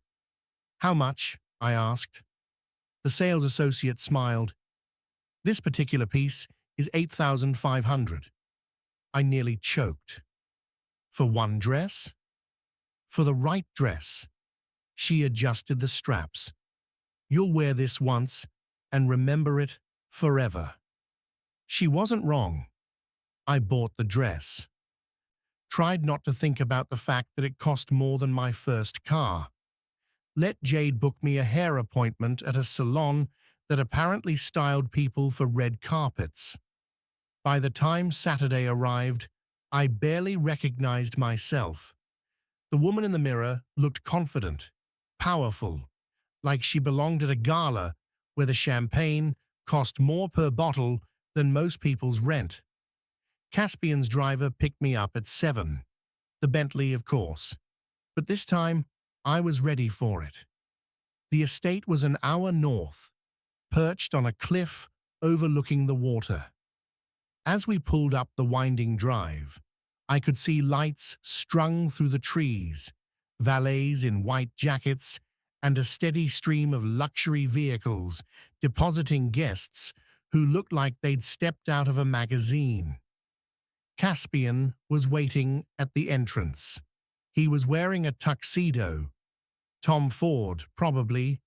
How much? I asked. The sales associate smiled. This particular piece is $8,500. I nearly choked. For one dress? For the right dress. She adjusted the straps. You'll wear this once and remember it forever. She wasn't wrong. I bought the dress. Tried not to think about the fact that it cost more than my first car. Let Jade book me a hair appointment at a salon that apparently styled people for red carpets. By the time Saturday arrived, I barely recognized myself. The woman in the mirror looked confident, powerful, like she belonged at a gala where the champagne cost more per bottle than most people's rent. Caspian's driver picked me up at 7. The Bentley, of course. But this time, I was ready for it. The estate was an hour north, perched on a cliff overlooking the water. As we pulled up the winding drive, I could see lights strung through the trees, valets in white jackets, and a steady stream of luxury vehicles depositing guests who looked like they'd stepped out of a magazine. Caspian was waiting at the entrance. He was wearing a tuxedo, Tom Ford, probably,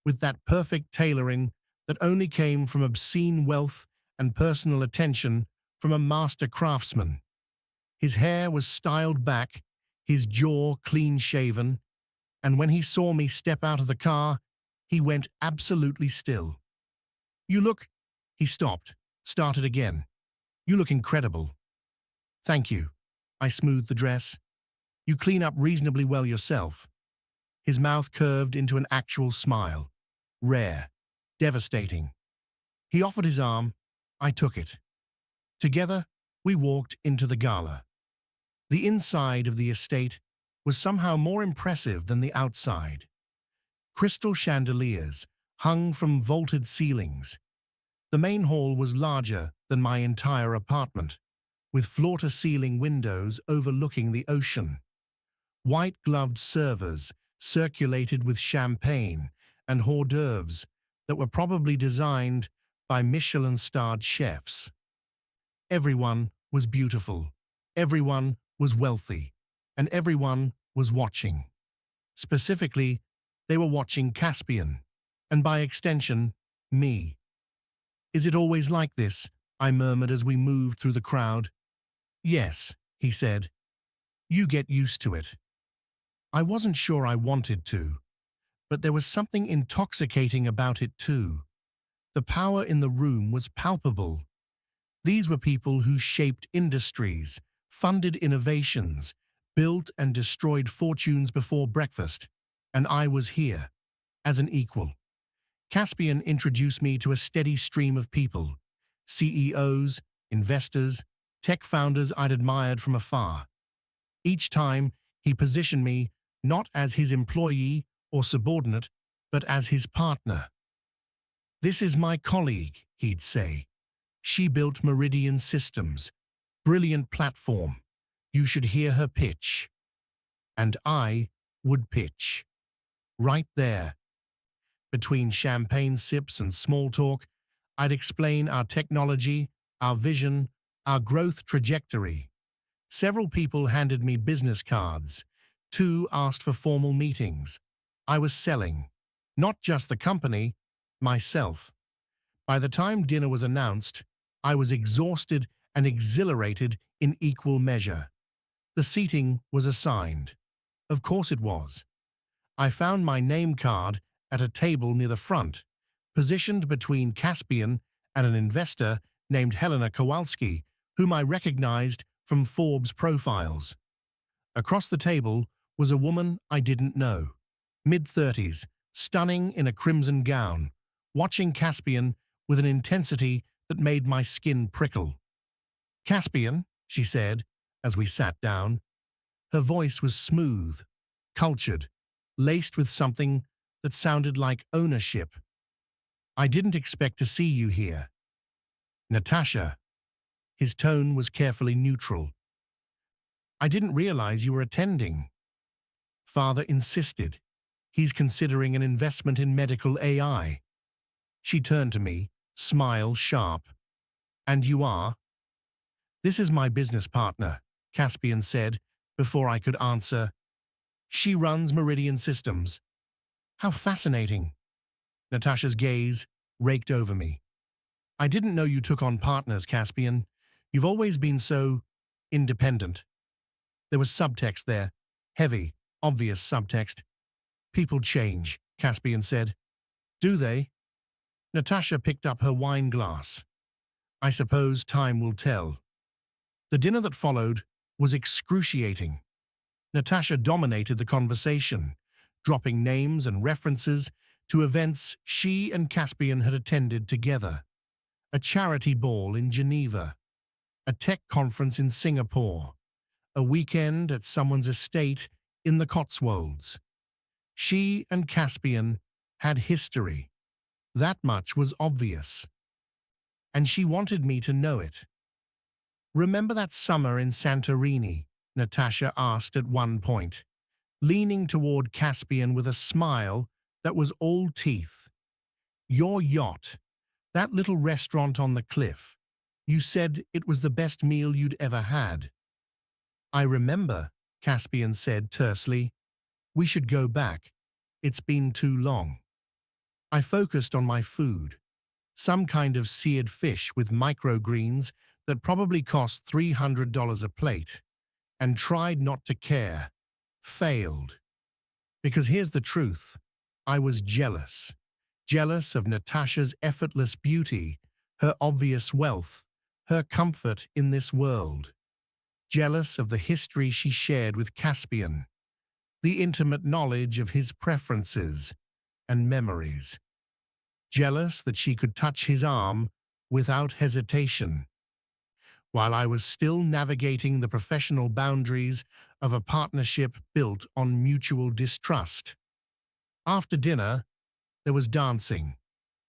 with that perfect tailoring that only came from obscene wealth and personal attention from a master craftsman. His hair was styled back, his jaw clean-shaven, and when he saw me step out of the car, he went absolutely still. "You look—" He stopped, started again. "You look incredible." "Thank you." I smoothed the dress. "You clean up reasonably well yourself." His mouth curved into an actual smile. Rare. Devastating. He offered his arm. I took it. Together, we walked into the gala. The inside of the estate was somehow more impressive than the outside. Crystal chandeliers hung from vaulted ceilings. The main hall was larger than my entire apartment, with floor-to-ceiling windows overlooking the ocean. White-gloved servers circulated with champagne and hors d'oeuvres that were probably designed by Michelin-starred chefs. Everyone was beautiful, everyone was wealthy, and everyone was watching. Specifically, they were watching Caspian, and by extension, me. "Is it always like this?" I murmured as we moved through the crowd. "Yes," he said. "You get used to it." I wasn't sure I wanted to, but there was something intoxicating about it too. The power in the room was palpable. These were people who shaped industries, funded innovations, built and destroyed fortunes before breakfast, and I was here, as an equal. Caspian introduced me to a steady stream of people, CEOs, investors, tech founders I'd admired from afar. Each time, he positioned me not as his employee or subordinate, but as his partner. "This is my colleague," he'd say. "She built Meridian Systems. Brilliant platform. You should hear her pitch." And I would pitch. Right there. Between champagne sips and small talk, I'd explain our technology, our vision, our growth trajectory. Several people handed me business cards. 2 asked for formal meetings. I was selling. Not just the company, myself. By the time dinner was announced, I was exhausted and exhilarated in equal measure. The seating was assigned. Of course it was. I found my name card at a table near the front, positioned between Caspian and an investor named Helena Kowalski, whom I recognized from Forbes profiles. Across the table was a woman I didn't know, mid-30s, stunning in a crimson gown, watching Caspian with an intensity that made my skin prickle. "Caspian," she said, as we sat down. Her voice was smooth, cultured, laced with something that sounded like ownership. "I didn't expect to see you here." "Natasha." His tone was carefully neutral. "I didn't realize you were attending." "Father insisted. He's considering an investment in medical AI." She turned to me, smile sharp. "And you are?" "This is my business partner," Caspian said, before I could answer. "She runs Meridian Systems." "How fascinating." Natasha's gaze raked over me. "I didn't know you took on partners, Caspian. You've always been so independent." There was subtext there, heavy, obvious subtext. "People change," Caspian said. "Do they?" Natasha picked up her wine glass. "I suppose time will tell." The dinner that followed was excruciating. Natasha dominated the conversation, dropping names and references to events she and Caspian had attended together. A charity ball in Geneva, a tech conference in Singapore, a weekend at someone's estate in the Cotswolds. She and Caspian had history. That much was obvious. And she wanted me to know it. Remember that summer in Santorini? Natasha asked at one point, leaning toward Caspian with a smile that was all teeth. Your yacht, that little restaurant on the cliff. You said it was the best meal you'd ever had. I remember, Caspian said tersely. We should go back. It's been too long. I focused on my food. Some kind of seared fish with microgreens that probably cost $300 a plate, and tried not to care. Failed. Because here's the truth. I was jealous. Jealous of Natasha's effortless beauty, her obvious wealth, her comfort in this world. Jealous of the history she shared with Caspian, the intimate knowledge of his preferences and memories. Jealous that she could touch his arm without hesitation, while I was still navigating the professional boundaries of a partnership built on mutual distrust. After dinner, there was dancing.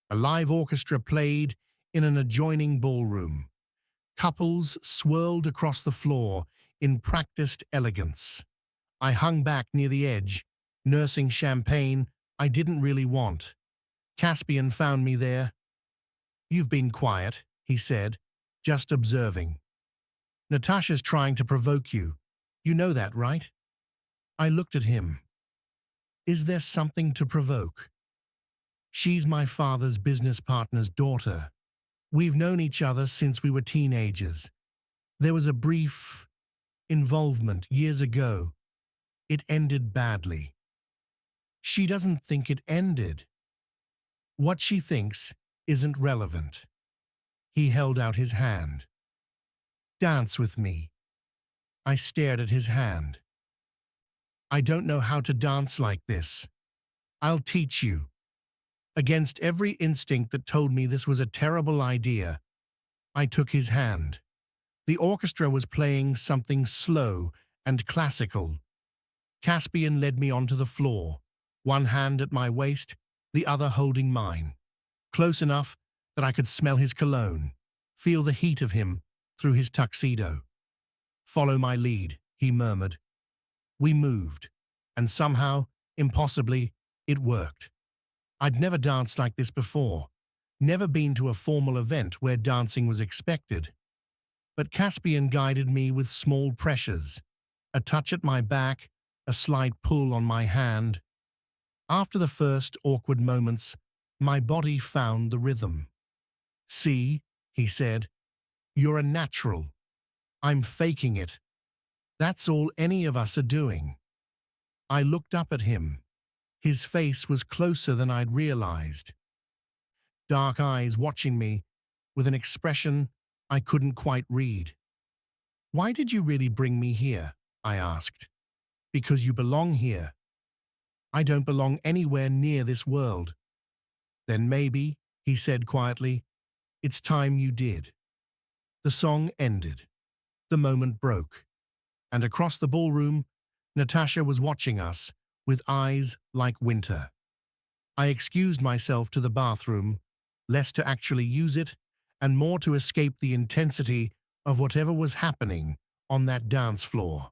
A live orchestra played in an adjoining ballroom. Couples swirled across the floor in practiced elegance. I hung back near the edge, nursing champagne I didn't really want. Caspian found me there. You've been quiet, he said, just observing. Natasha's trying to provoke you. You know that, right? I looked at him. Is there something to provoke? She's my father's business partner's daughter. We've known each other since we were teenagers. There was a brief involvement years ago. It ended badly. She doesn't think it ended. What she thinks isn't relevant. He held out his hand. Dance with me. I stared at his hand. I don't know how to dance like this. I'll teach you. Against every instinct that told me this was a terrible idea, I took his hand. The orchestra was playing something slow and classical. Caspian led me onto the floor, one hand at my waist, the other holding mine, close enough that I could smell his cologne, feel the heat of him through his tuxedo. Follow my lead, he murmured. We moved, and somehow, impossibly, it worked. I'd never danced like this before, never been to a formal event where dancing was expected. But Caspian guided me with small pressures, a touch at my back, a slight pull on my hand. After the first awkward moments, my body found the rhythm. See, he said, you're a natural. I'm faking it. That's all any of us are doing. I looked up at him. His face was closer than I'd realized. Dark eyes watching me with an expression I couldn't quite read. Why did you really bring me here? I asked. Because you belong here. I don't belong anywhere near this world. Then maybe, he said quietly, it's time you did. The song ended. The moment broke. And across the ballroom, Natasha was watching us with eyes like winter. I excused myself to the bathroom, less to actually use it, and more to escape the intensity of whatever was happening on that dance floor.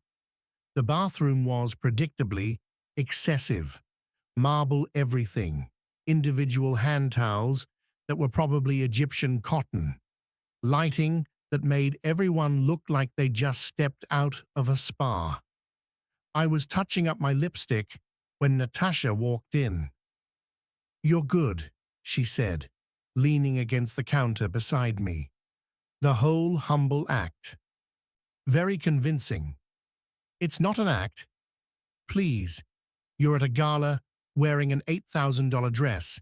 The bathroom was, predictably, excessive. Marble everything, individual hand towels that were probably Egyptian cotton, lighting that made everyone look like they just stepped out of a spa. I was touching up my lipstick when Natasha walked in. You're good, she said, leaning against the counter beside me. The whole humble act. Very convincing. It's not an act. Please, you're at a gala wearing an $8,000 dress,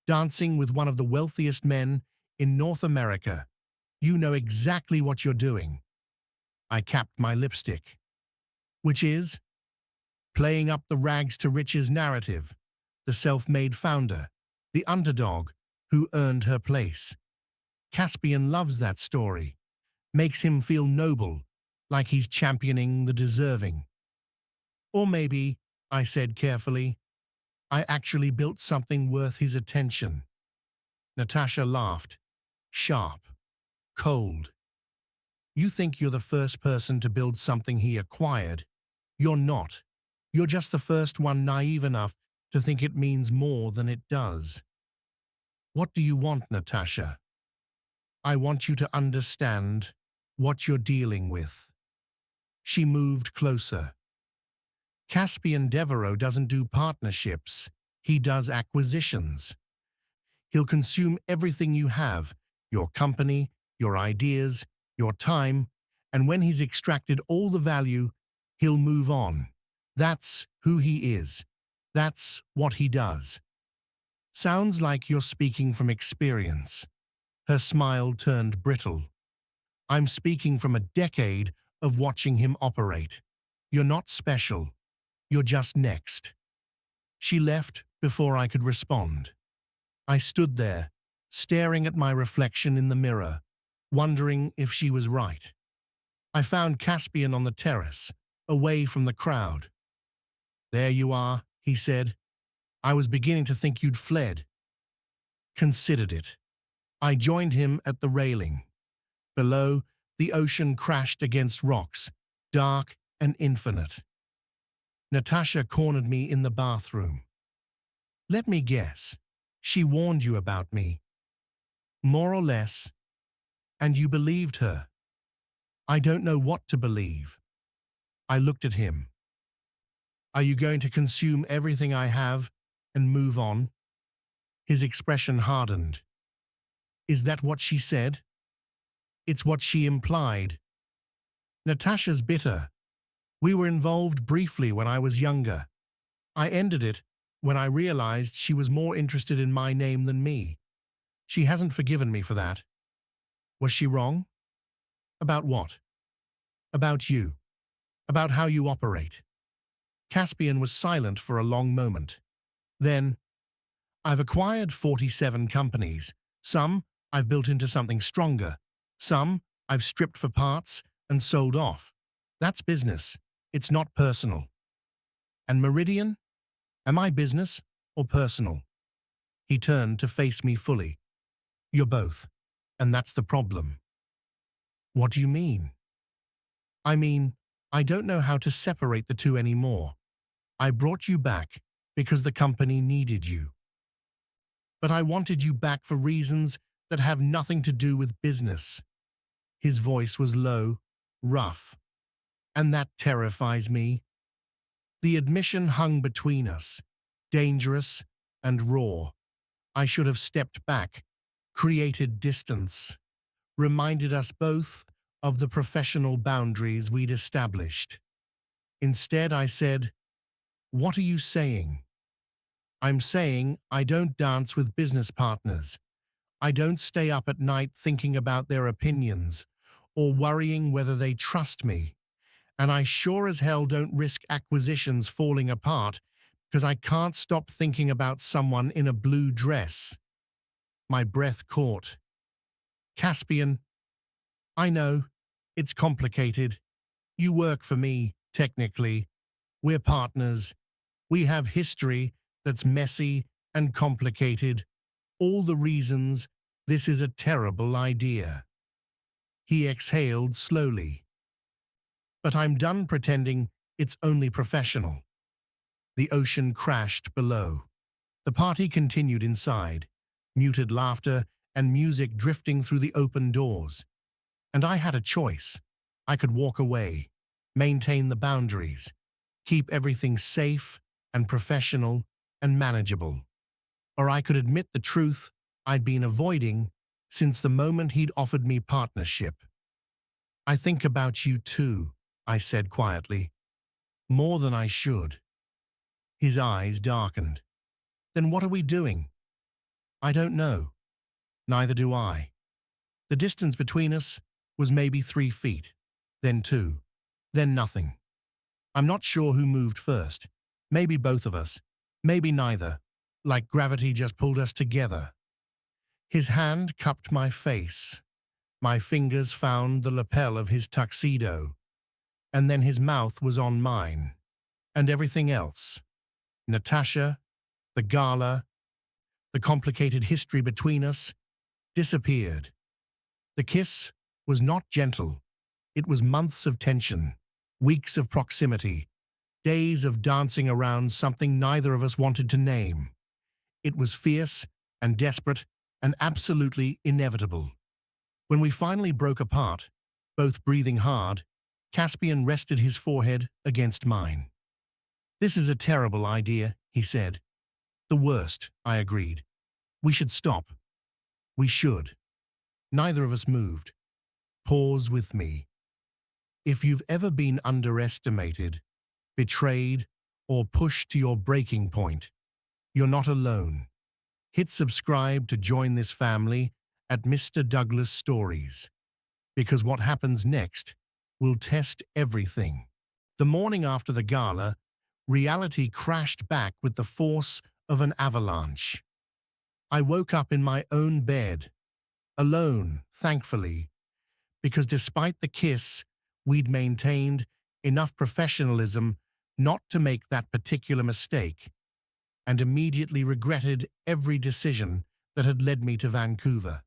dancing with one of the wealthiest men in North America. You know exactly what you're doing. I capped my lipstick. Which is? Playing up the rags to riches narrative, the self-made founder, the underdog who earned her place. Caspian loves that story, makes him feel noble, like he's championing the deserving. Or maybe, I said carefully, I actually built something worth his attention. Natasha laughed, sharp, cold. You think you're the first person to build something he acquired. You're not. You're just the first one naive enough to think it means more than it does. What do you want, Natasha? I want you to understand what you're dealing with. She moved closer. Caspian Devereaux doesn't do partnerships. He does acquisitions. He'll consume everything you have, your company, your ideas, your time, and when he's extracted all the value, he'll move on. That's who he is. That's what he does. Sounds like you're speaking from experience. Her smile turned brittle. I'm speaking from a decade of watching him operate. You're not special. You're just next. She left before I could respond. I stood there, staring at my reflection in the mirror, wondering if she was right. I found Caspian on the terrace, away from the crowd. There you are, he said. I was beginning to think you'd fled. Considered it. I joined him at the railing. Below, the ocean crashed against rocks, dark and infinite. Natasha cornered me in the bathroom. Let me guess. She warned you about me. More or less. And you believed her. I don't know what to believe. I looked at him. Are you going to consume everything I have and move on? His expression hardened. Is that what she said? It's what she implied. Natasha's bitter. We were involved briefly when I was younger. I ended it when I realized she was more interested in my name than me. She hasn't forgiven me for that. Was she wrong? About what? About you. About how you operate. Caspian was silent for a long moment. Then, I've acquired 47 companies. Some I've built into something stronger. Some I've stripped for parts and sold off. That's business. It's not personal. And Meridian? Am I business or personal? He turned to face me fully. You're both, and that's the problem. What do you mean? I mean, I don't know how to separate the two anymore. I brought you back because the company needed you. But I wanted you back for reasons that have nothing to do with business. His voice was low, rough, and that terrifies me. The admission hung between us, dangerous and raw. I should have stepped back, created distance, reminded us both of the professional boundaries we'd established. Instead, I said, "What are you saying?" I'm saying I don't dance with business partners. I don't stay up at night thinking about their opinions or worrying whether they trust me. And I sure as hell don't risk acquisitions falling apart because I can't stop thinking about someone in a blue dress. My breath caught. Caspian, I know, it's complicated. You work for me, technically. We're partners. We have history that's messy and complicated. All the reasons this is a terrible idea. He exhaled slowly. But I'm done pretending it's only professional. The ocean crashed below. The party continued inside, muted laughter and music drifting through the open doors. And I had a choice. I could walk away, maintain the boundaries, keep everything safe and professional and manageable. Or I could admit the truth I'd been avoiding since the moment he'd offered me partnership. I think about you too, I said quietly. More than I should. His eyes darkened. Then what are we doing? I don't know. Neither do I. The distance between us was maybe 3 feet, then 2, then nothing. I'm not sure who moved first. Maybe both of us. Maybe neither. Like gravity just pulled us together. His hand cupped my face. My fingers found the lapel of his tuxedo. And then his mouth was on mine. And everything else. Natasha, the gala, the complicated history between us, disappeared. The kiss was not gentle. It was months of tension, weeks of proximity, days of dancing around something neither of us wanted to name. It was fierce and desperate and absolutely inevitable. When we finally broke apart, both breathing hard, Caspian rested his forehead against mine. "This is a terrible idea," he said. "The worst," I agreed. "We should stop." "We should." Neither of us moved. Pause with me. If you've ever been underestimated, betrayed, or pushed to your breaking point, you're not alone. Hit subscribe to join this family at Mr. Douglas Stories, because what happens next will test everything. The morning after the gala, reality crashed back with the force of an avalanche. I woke up in my own bed, alone, thankfully, because despite the kiss, we'd maintained enough professionalism not to make that particular mistake, and immediately regretted every decision that had led me to Vancouver.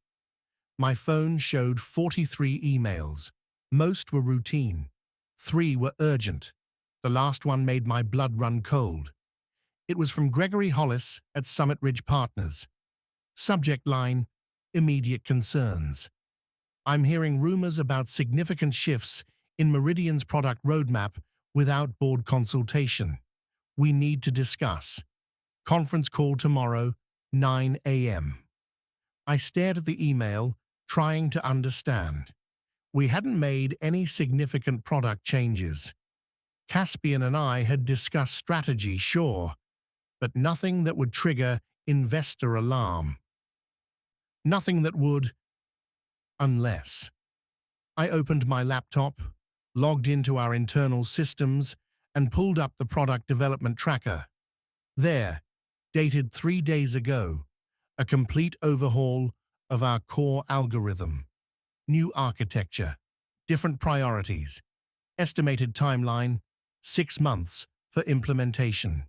My phone showed 43 emails. Most were routine. 3 were urgent. The last one made my blood run cold. It was from Gregory Hollis at Summit Ridge Partners. Subject line: immediate concerns. I'm hearing rumors about significant shifts in Meridian's product roadmap without board consultation. We need to discuss. Conference call tomorrow, 9 a.m. I stared at the email, trying to understand. We hadn't made any significant product changes. Caspian and I had discussed strategy, sure, but nothing that would trigger investor alarm. Nothing that would, unless. I opened my laptop, logged into our internal systems, and pulled up the product development tracker. There, dated 3 days ago, a complete overhaul of our core algorithm. New architecture, different priorities, estimated timeline, 6 months for implementation.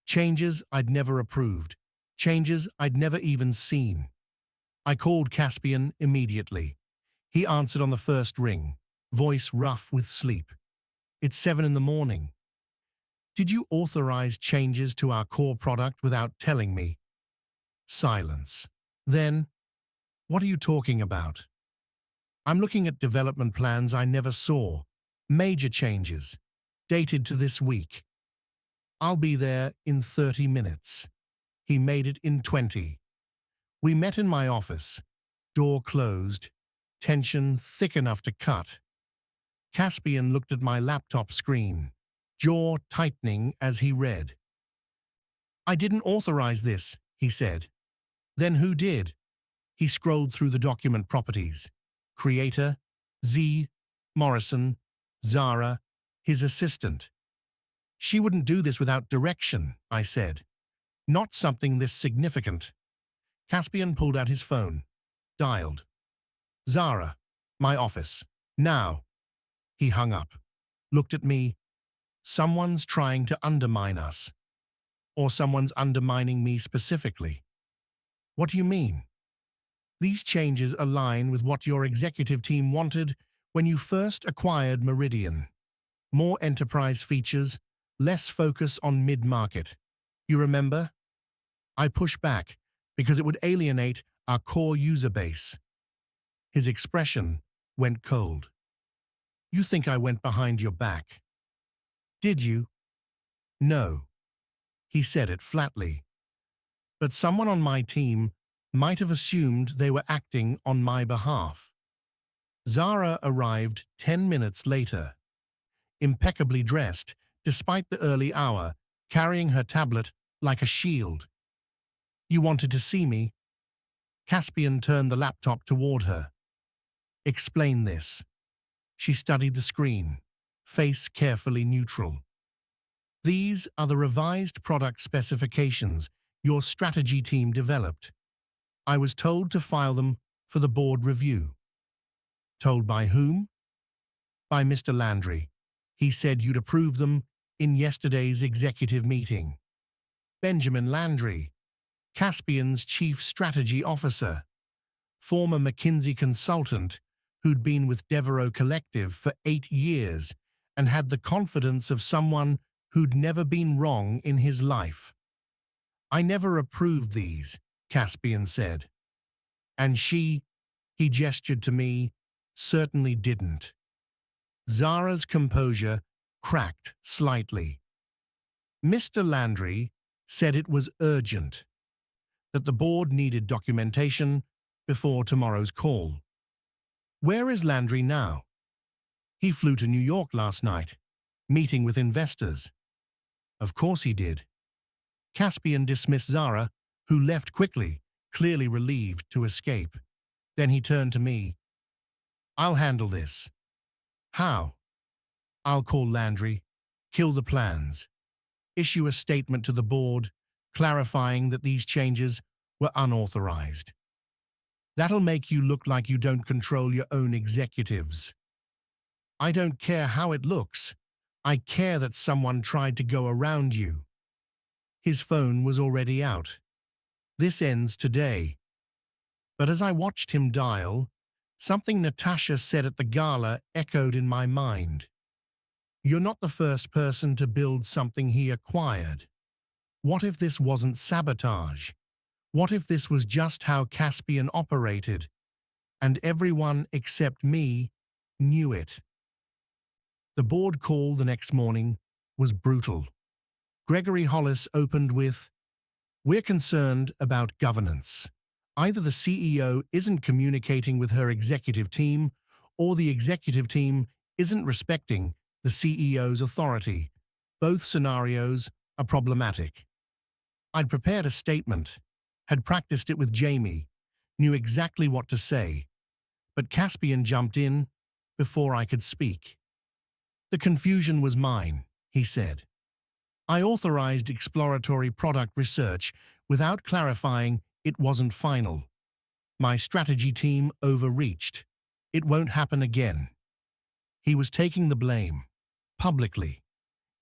Changes I'd never approved, changes I'd never even seen. I called Caspian immediately. He answered on the first ring, voice rough with sleep. "It's 7 in the morning. Did you authorize changes to our core product without telling me?" Silence. Then, "What are you talking about?" "I'm looking at development plans I never saw. Major changes. Dated to this week. I'll be there in 30 minutes. He made it in 20. We met in my office. Door closed. Tension thick enough to cut. Caspian looked at my laptop screen, jaw tightening as he read. "I didn't authorize this," he said. "Then who did?" He scrolled through the document properties. Creator, Z, Morrison, Zara, his assistant. "She wouldn't do this without direction," I said. "Not something this significant." Caspian pulled out his phone. Dialed. "Zara, my office. Now." He hung up. Looked at me. Someone's trying to undermine us. Or someone's undermining me specifically. "What do you mean?" "These changes align with what your executive team wanted when you first acquired Meridian. More enterprise features, less focus on mid-market. You remember?" I pushed back because it would alienate our core user base. His expression went cold. "You think I went behind your back?" "Did you?" "No." He said it flatly. But someone on my team might have assumed they were acting on my behalf. Zara arrived 10 minutes later, impeccably dressed despite the early hour, carrying her tablet like a shield. "You wanted to see me?" Caspian turned the laptop toward her. "Explain this." She studied the screen, face carefully neutral. "These are the revised product specifications your strategy team developed. I was told to file them for the board review." "Told by whom?" "By Mr. Landry. He said you'd approve them in yesterday's executive meeting." Benjamin Landry, Caspian's chief strategy officer, former McKinsey consultant who'd been with Devereaux Collective for 8 years and had the confidence of someone who'd never been wrong in his life. "I never approved these," Caspian said. "And he gestured to me, certainly didn't." Zara's composure cracked slightly. "Mr. Landry said it was urgent, that the board needed documentation before tomorrow's call." "Where is Landry now?" "He flew to New York last night, meeting with investors." "Of course he did." Caspian dismissed Zara, who left quickly, clearly relieved to escape. Then he turned to me. "I'll handle this." "How?" "I'll call Landry, kill the plans, issue a statement to the board clarifying that these changes were unauthorized. That'll make you look like you don't control your own executives." "I don't care how it looks. I care that someone tried to go around you." His phone was already out. "This ends today." But as I watched him dial, something Natasha said at the gala echoed in my mind. "You're not the first person to build something he acquired. What if this wasn't sabotage? What if this was just how Caspian operated, and everyone except me knew it?" The board call the next morning was brutal. Gregory Hollis opened with, "We're concerned about governance. Either the CEO isn't communicating with her executive team, or the executive team isn't respecting the CEO's authority. Both scenarios are problematic." I'd prepared a statement, had practiced it with Jamie, knew exactly what to say, but Caspian jumped in before I could speak. "The confusion was mine," he said. "I authorized exploratory product research without clarifying it wasn't final. My strategy team overreached. It won't happen again." He was taking the blame, publicly,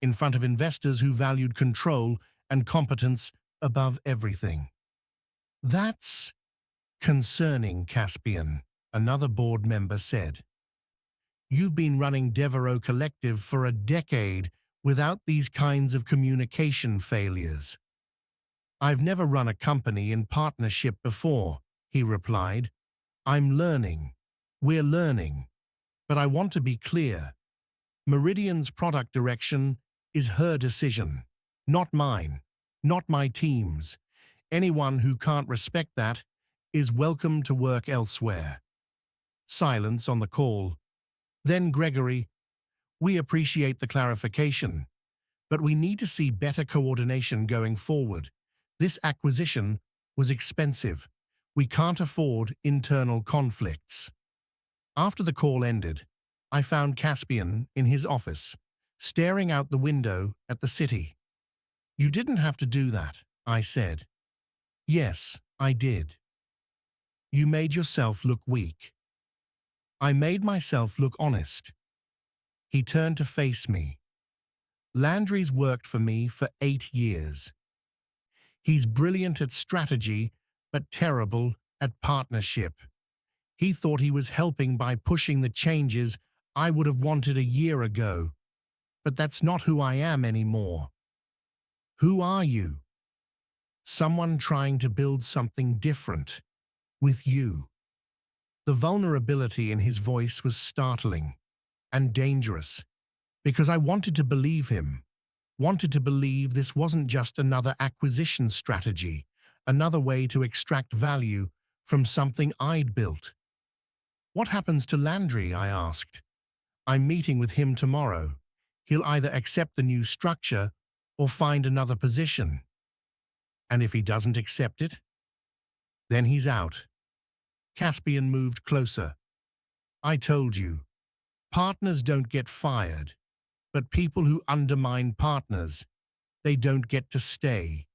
in front of investors who valued control and competence above everything. "That's concerning, Caspian," another board member said. "You've been running Devereaux Collective for a decade without these kinds of communication failures." "I've never run a company in partnership before," he replied. "I'm learning. We're learning. But I want to be clear. Meridian's product direction is her decision, not mine, not my team's. Anyone who can't respect that is welcome to work elsewhere." Silence on the call. Then Gregory, "We appreciate the clarification, but we need to see better coordination going forward. This acquisition was expensive. We can't afford internal conflicts." After the call ended, I found Caspian in his office, staring out the window at the city. "You didn't have to do that," I said. "Yes, I did." "You made yourself look weak." "I made myself look honest." He turned to face me. "Landry's worked for me for 8 years. He's brilliant at strategy, but terrible at partnership. He thought he was helping by pushing the changes I would have wanted a year ago. But that's not who I am anymore." "Who are you?" "Someone trying to build something different. With you." The vulnerability in his voice was startling and dangerous, because I wanted to believe him, wanted to believe this wasn't just another acquisition strategy, another way to extract value from something I'd built. "What happens to Landry?" I asked. "I'm meeting with him tomorrow. He'll either accept the new structure or find another position." "And if he doesn't accept it?" "Then he's out." Caspian moved closer. "I told you, partners don't get fired, but people who undermine partners, they don't get to stay."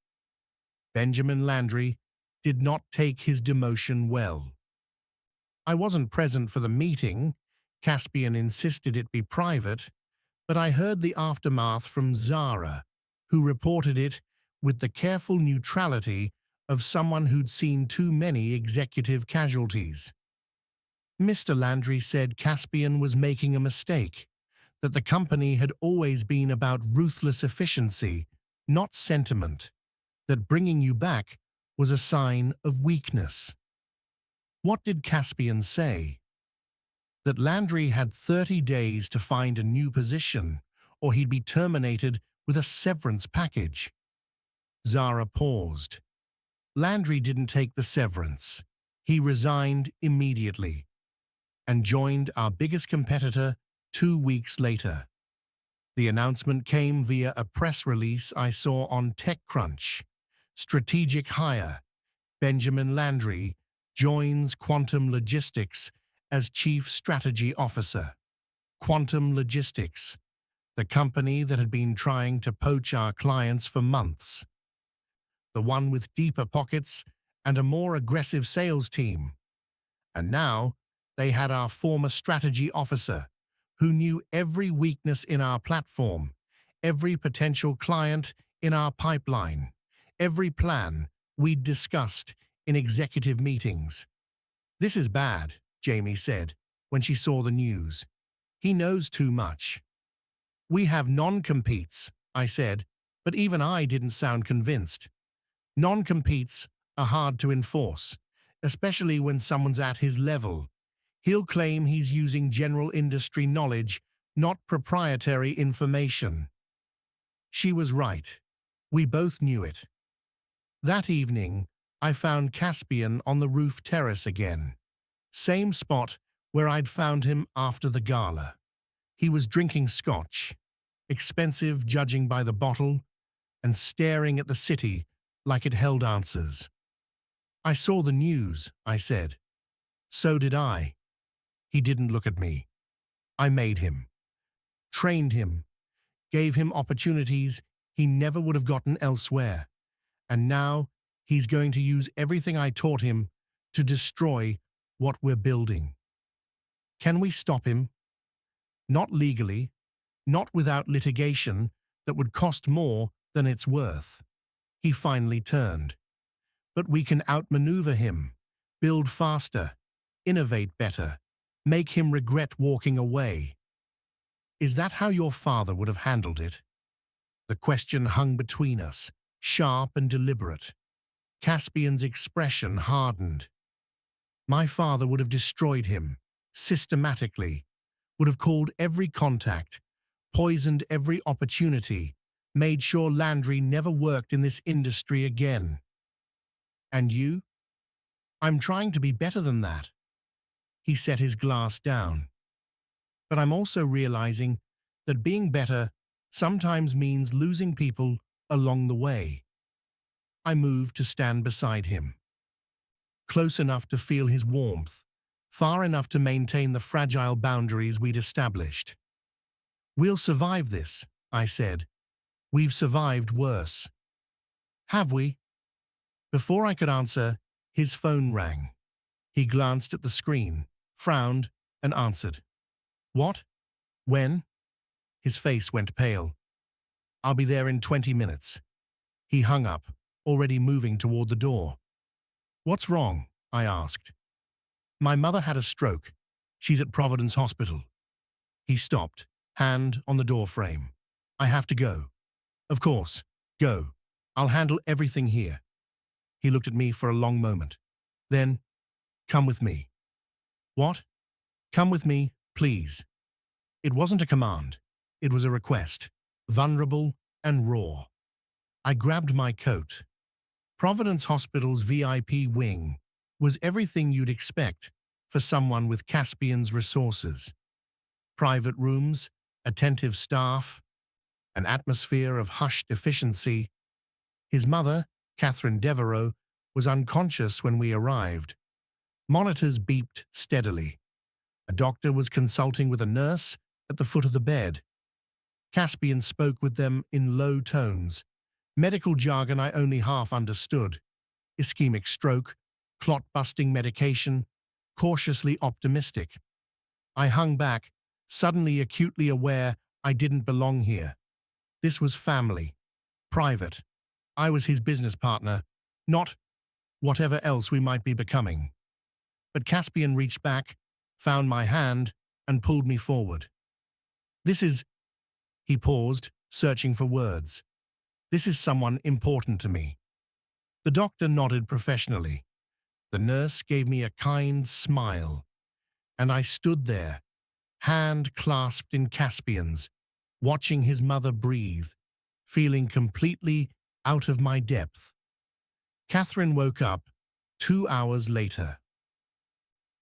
Benjamin Landry did not take his demotion well. I wasn't present for the meeting. Caspian insisted it be private, but I heard the aftermath from Zara, who reported it with the careful neutrality of someone who'd seen too many executive casualties. Mr. Landry said Caspian was making a mistake, that the company had always been about ruthless efficiency, not sentiment, that bringing you back was a sign of weakness. What did Caspian say? That Landry had 30 days to find a new position, or he'd be terminated with a severance package. Zara paused. Landry didn't take the severance. He resigned immediately and joined our biggest competitor 2 weeks later. The announcement came via a press release I saw on TechCrunch. Strategic hire. Benjamin Landry joins Quantum Logistics as Chief Strategy Officer. Quantum Logistics, the company that had been trying to poach our clients for months. The one with deeper pockets and a more aggressive sales team. And now they had our former strategy officer, who knew every weakness in our platform, every potential client in our pipeline, every plan we'd discussed in executive meetings. "This is bad," Jamie said when she saw the news. "He knows too much." "We have non-competes," I said, but even I didn't sound convinced. Non-competes are hard to enforce, especially when someone's at his level. He'll claim he's using general industry knowledge, not proprietary information. She was right. We both knew it. That evening, I found Caspian on the roof terrace again. Same spot where I'd found him after the gala. He was drinking scotch, expensive judging by the bottle, and staring at the city like it held answers. "I saw the news," I said. "So did I." He didn't look at me. I made him, trained him, gave him opportunities he never would have gotten elsewhere. And now he's going to use everything I taught him to destroy what we're building. Can we stop him? Not legally, not without litigation that would cost more than it's worth. He finally turned. But we can outmaneuver him, build faster, innovate better, make him regret walking away. Is that how your father would have handled it? The question hung between us, sharp and deliberate. Caspian's expression hardened. My father would have destroyed him, systematically, would have called every contact, poisoned every opportunity, made sure Landry never worked in this industry again. And you? I'm trying to be better than that. He set his glass down. But I'm also realizing that being better sometimes means losing people along the way. I moved to stand beside him. Close enough to feel his warmth, far enough to maintain the fragile boundaries we'd established. "We'll survive this," I said. "We've survived worse." "Have we?" Before I could answer, his phone rang. He glanced at the screen, frowned, and answered. "What? When?" His face went pale. "I'll be there in 20 minutes. He hung up, already moving toward the door. "What's wrong?" I asked. "My mother had a stroke. She's at Providence Hospital." He stopped, hand on the doorframe. "I have to go." "Of course. Go. I'll handle everything here." He looked at me for a long moment. Then, "Come with me." "What?" "Come with me, please." It wasn't a command. It was a request, vulnerable and raw. I grabbed my coat. Providence Hospital's VIP wing was everything you'd expect for someone with Caspian's resources. Private rooms, attentive staff, an atmosphere of hushed efficiency. His mother, Catherine Devereaux, was unconscious when we arrived. Monitors beeped steadily. A doctor was consulting with a nurse at the foot of the bed. Caspian spoke with them in low tones, medical jargon I only half understood. Ischemic stroke, clot-busting medication, cautiously optimistic. I hung back, suddenly acutely aware I didn't belong here. This was family, private, I was his business partner, not whatever else we might be becoming. But Caspian reached back, found my hand, and pulled me forward. This is, he paused, searching for words. This is someone important to me. The doctor nodded professionally. The nurse gave me a kind smile, and I stood there, hand clasped in Caspian's, watching his mother breathe, feeling completely out of my depth. Catherine woke up 2 hours later.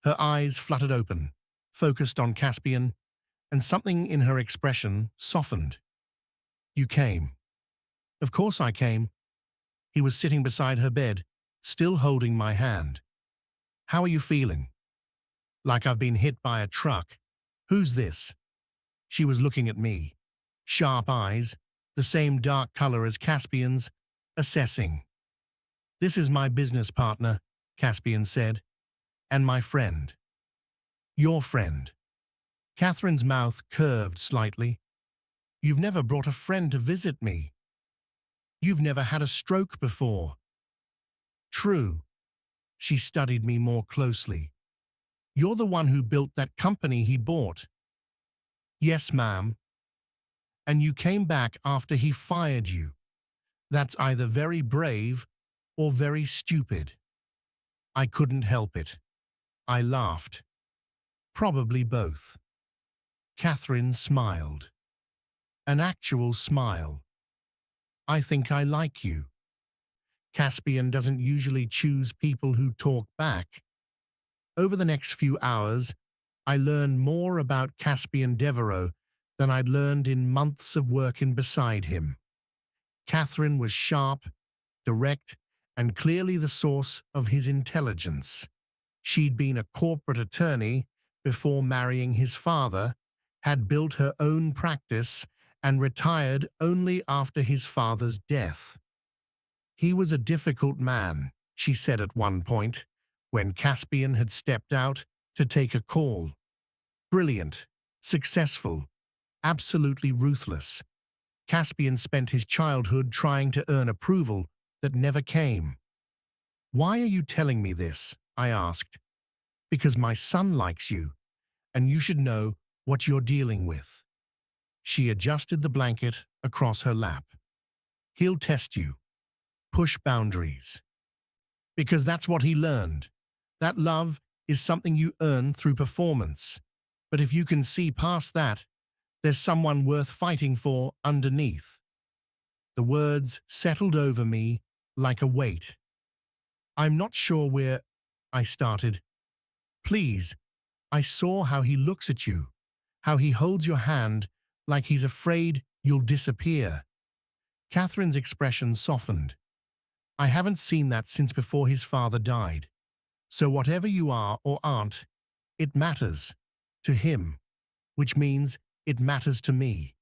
Her eyes fluttered open, focused on Caspian, and something in her expression softened. You came. Of course I came. He was sitting beside her bed, still holding my hand. How are you feeling? Like I've been hit by a truck. Who's this? She was looking at me. Sharp eyes, the same dark color as Caspian's, assessing. This is my business partner, Caspian said, and my friend. Your friend. Catherine's mouth curved slightly. You've never brought a friend to visit me. You've never had a stroke before. True. She studied me more closely. You're the one who built that company he bought. Yes, ma'am. And you came back after he fired you. That's either very brave or very stupid. I couldn't help it. I laughed. Probably both. Catherine smiled. An actual smile. I think I like you. Caspian doesn't usually choose people who talk back. Over the next few hours, I learned more about Caspian Devereaux than I'd learned in months of working beside him. Catherine was sharp, direct, and clearly the source of his intelligence. She'd been a corporate attorney before marrying his father, had built her own practice, and retired only after his father's death. He was a difficult man, she said at one point, when Caspian had stepped out to take a call. Brilliant, successful, absolutely ruthless. Caspian spent his childhood trying to earn approval that never came. Why are you telling me this? I asked. Because my son likes you, and you should know what you're dealing with. She adjusted the blanket across her lap. He'll test you. Push boundaries. Because that's what he learned. That love is something you earn through performance. But if you can see past that, there's someone worth fighting for underneath. The words settled over me like a weight. I'm not sure where I started. Please, I saw how he looks at you, how he holds your hand like he's afraid you'll disappear. Catherine's expression softened. I haven't seen that since before his father died. So whatever you are or aren't, it matters to him, which means it matters to me.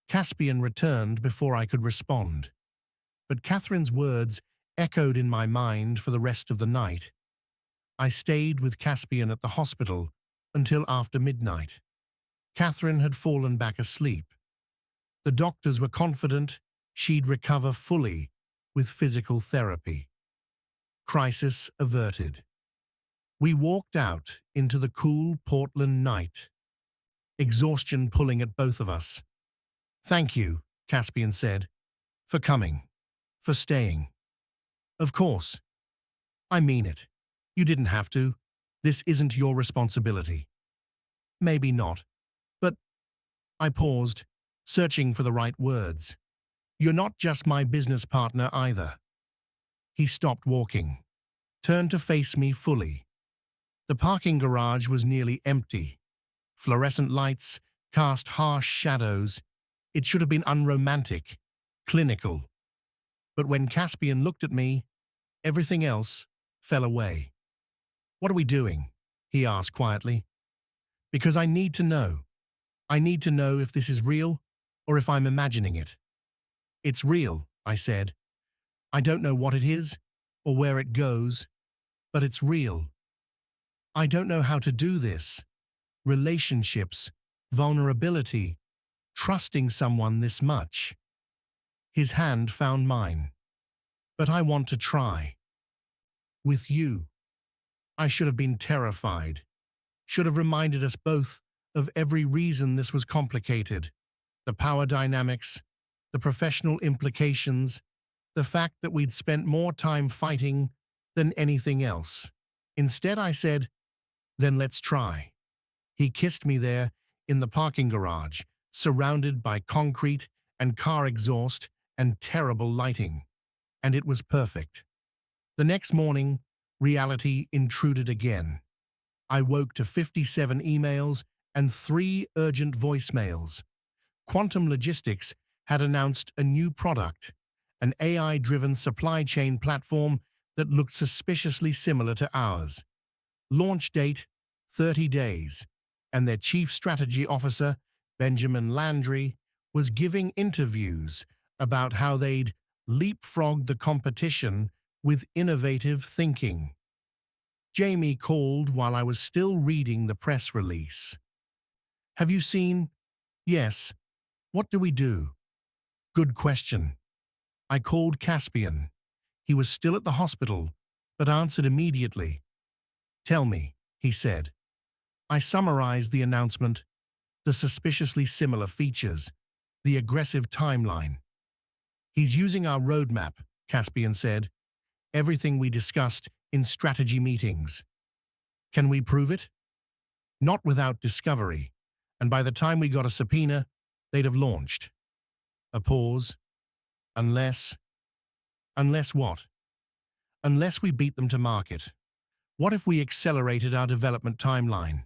Caspian returned before I could respond. But Catherine's words echoed in my mind for the rest of the night. I stayed with Caspian at the hospital until after midnight. Catherine had fallen back asleep. The doctors were confident she'd recover fully with physical therapy. Crisis averted. We walked out into the cool Portland night, exhaustion pulling at both of us. Thank you, Caspian said, for coming, for staying. Of course. I mean it. You didn't have to. This isn't your responsibility. Maybe not. But I paused, searching for the right words. You're not just my business partner either. He stopped walking, turned to face me fully. The parking garage was nearly empty. Fluorescent lights cast harsh shadows. It should have been unromantic, clinical. But when Caspian looked at me, everything else fell away. What are we doing? He asked quietly. Because I need to know. I need to know if this is real or if I'm imagining it. It's real, I said. I don't know what it is or where it goes, but it's real. I don't know how to do this. Relationships, vulnerability, trusting someone this much. His hand found mine. But I want to try. With you. I should have been terrified. Should have reminded us both of every reason this was complicated. The power dynamics, the professional implications, the fact that we'd spent more time fighting than anything else. Instead, I said, then let's try. He kissed me there in the parking garage, surrounded by concrete and car exhaust and terrible lighting. And it was perfect. The next morning, reality intruded again. I woke to 57 emails and 3 urgent voicemails. Quantum Logistics had announced a new product, an AI-driven supply chain platform that looked suspiciously similar to ours. Launch date, 30 days, and their chief strategy officer, Benjamin Landry, was giving interviews about how they'd leapfrogged the competition with innovative thinking. Jamie called while I was still reading the press release. Have you seen? Yes. What do we do? Good question. I called Caspian. He was still at the hospital, but answered immediately. Tell me, he said. I summarized the announcement, the suspiciously similar features, the aggressive timeline. He's using our roadmap, Caspian said. Everything we discussed in strategy meetings. Can we prove it? Not without discovery, and by the time we got a subpoena, they'd have launched. A pause. Unless what? Unless we beat them to market. What if we accelerated our development timeline?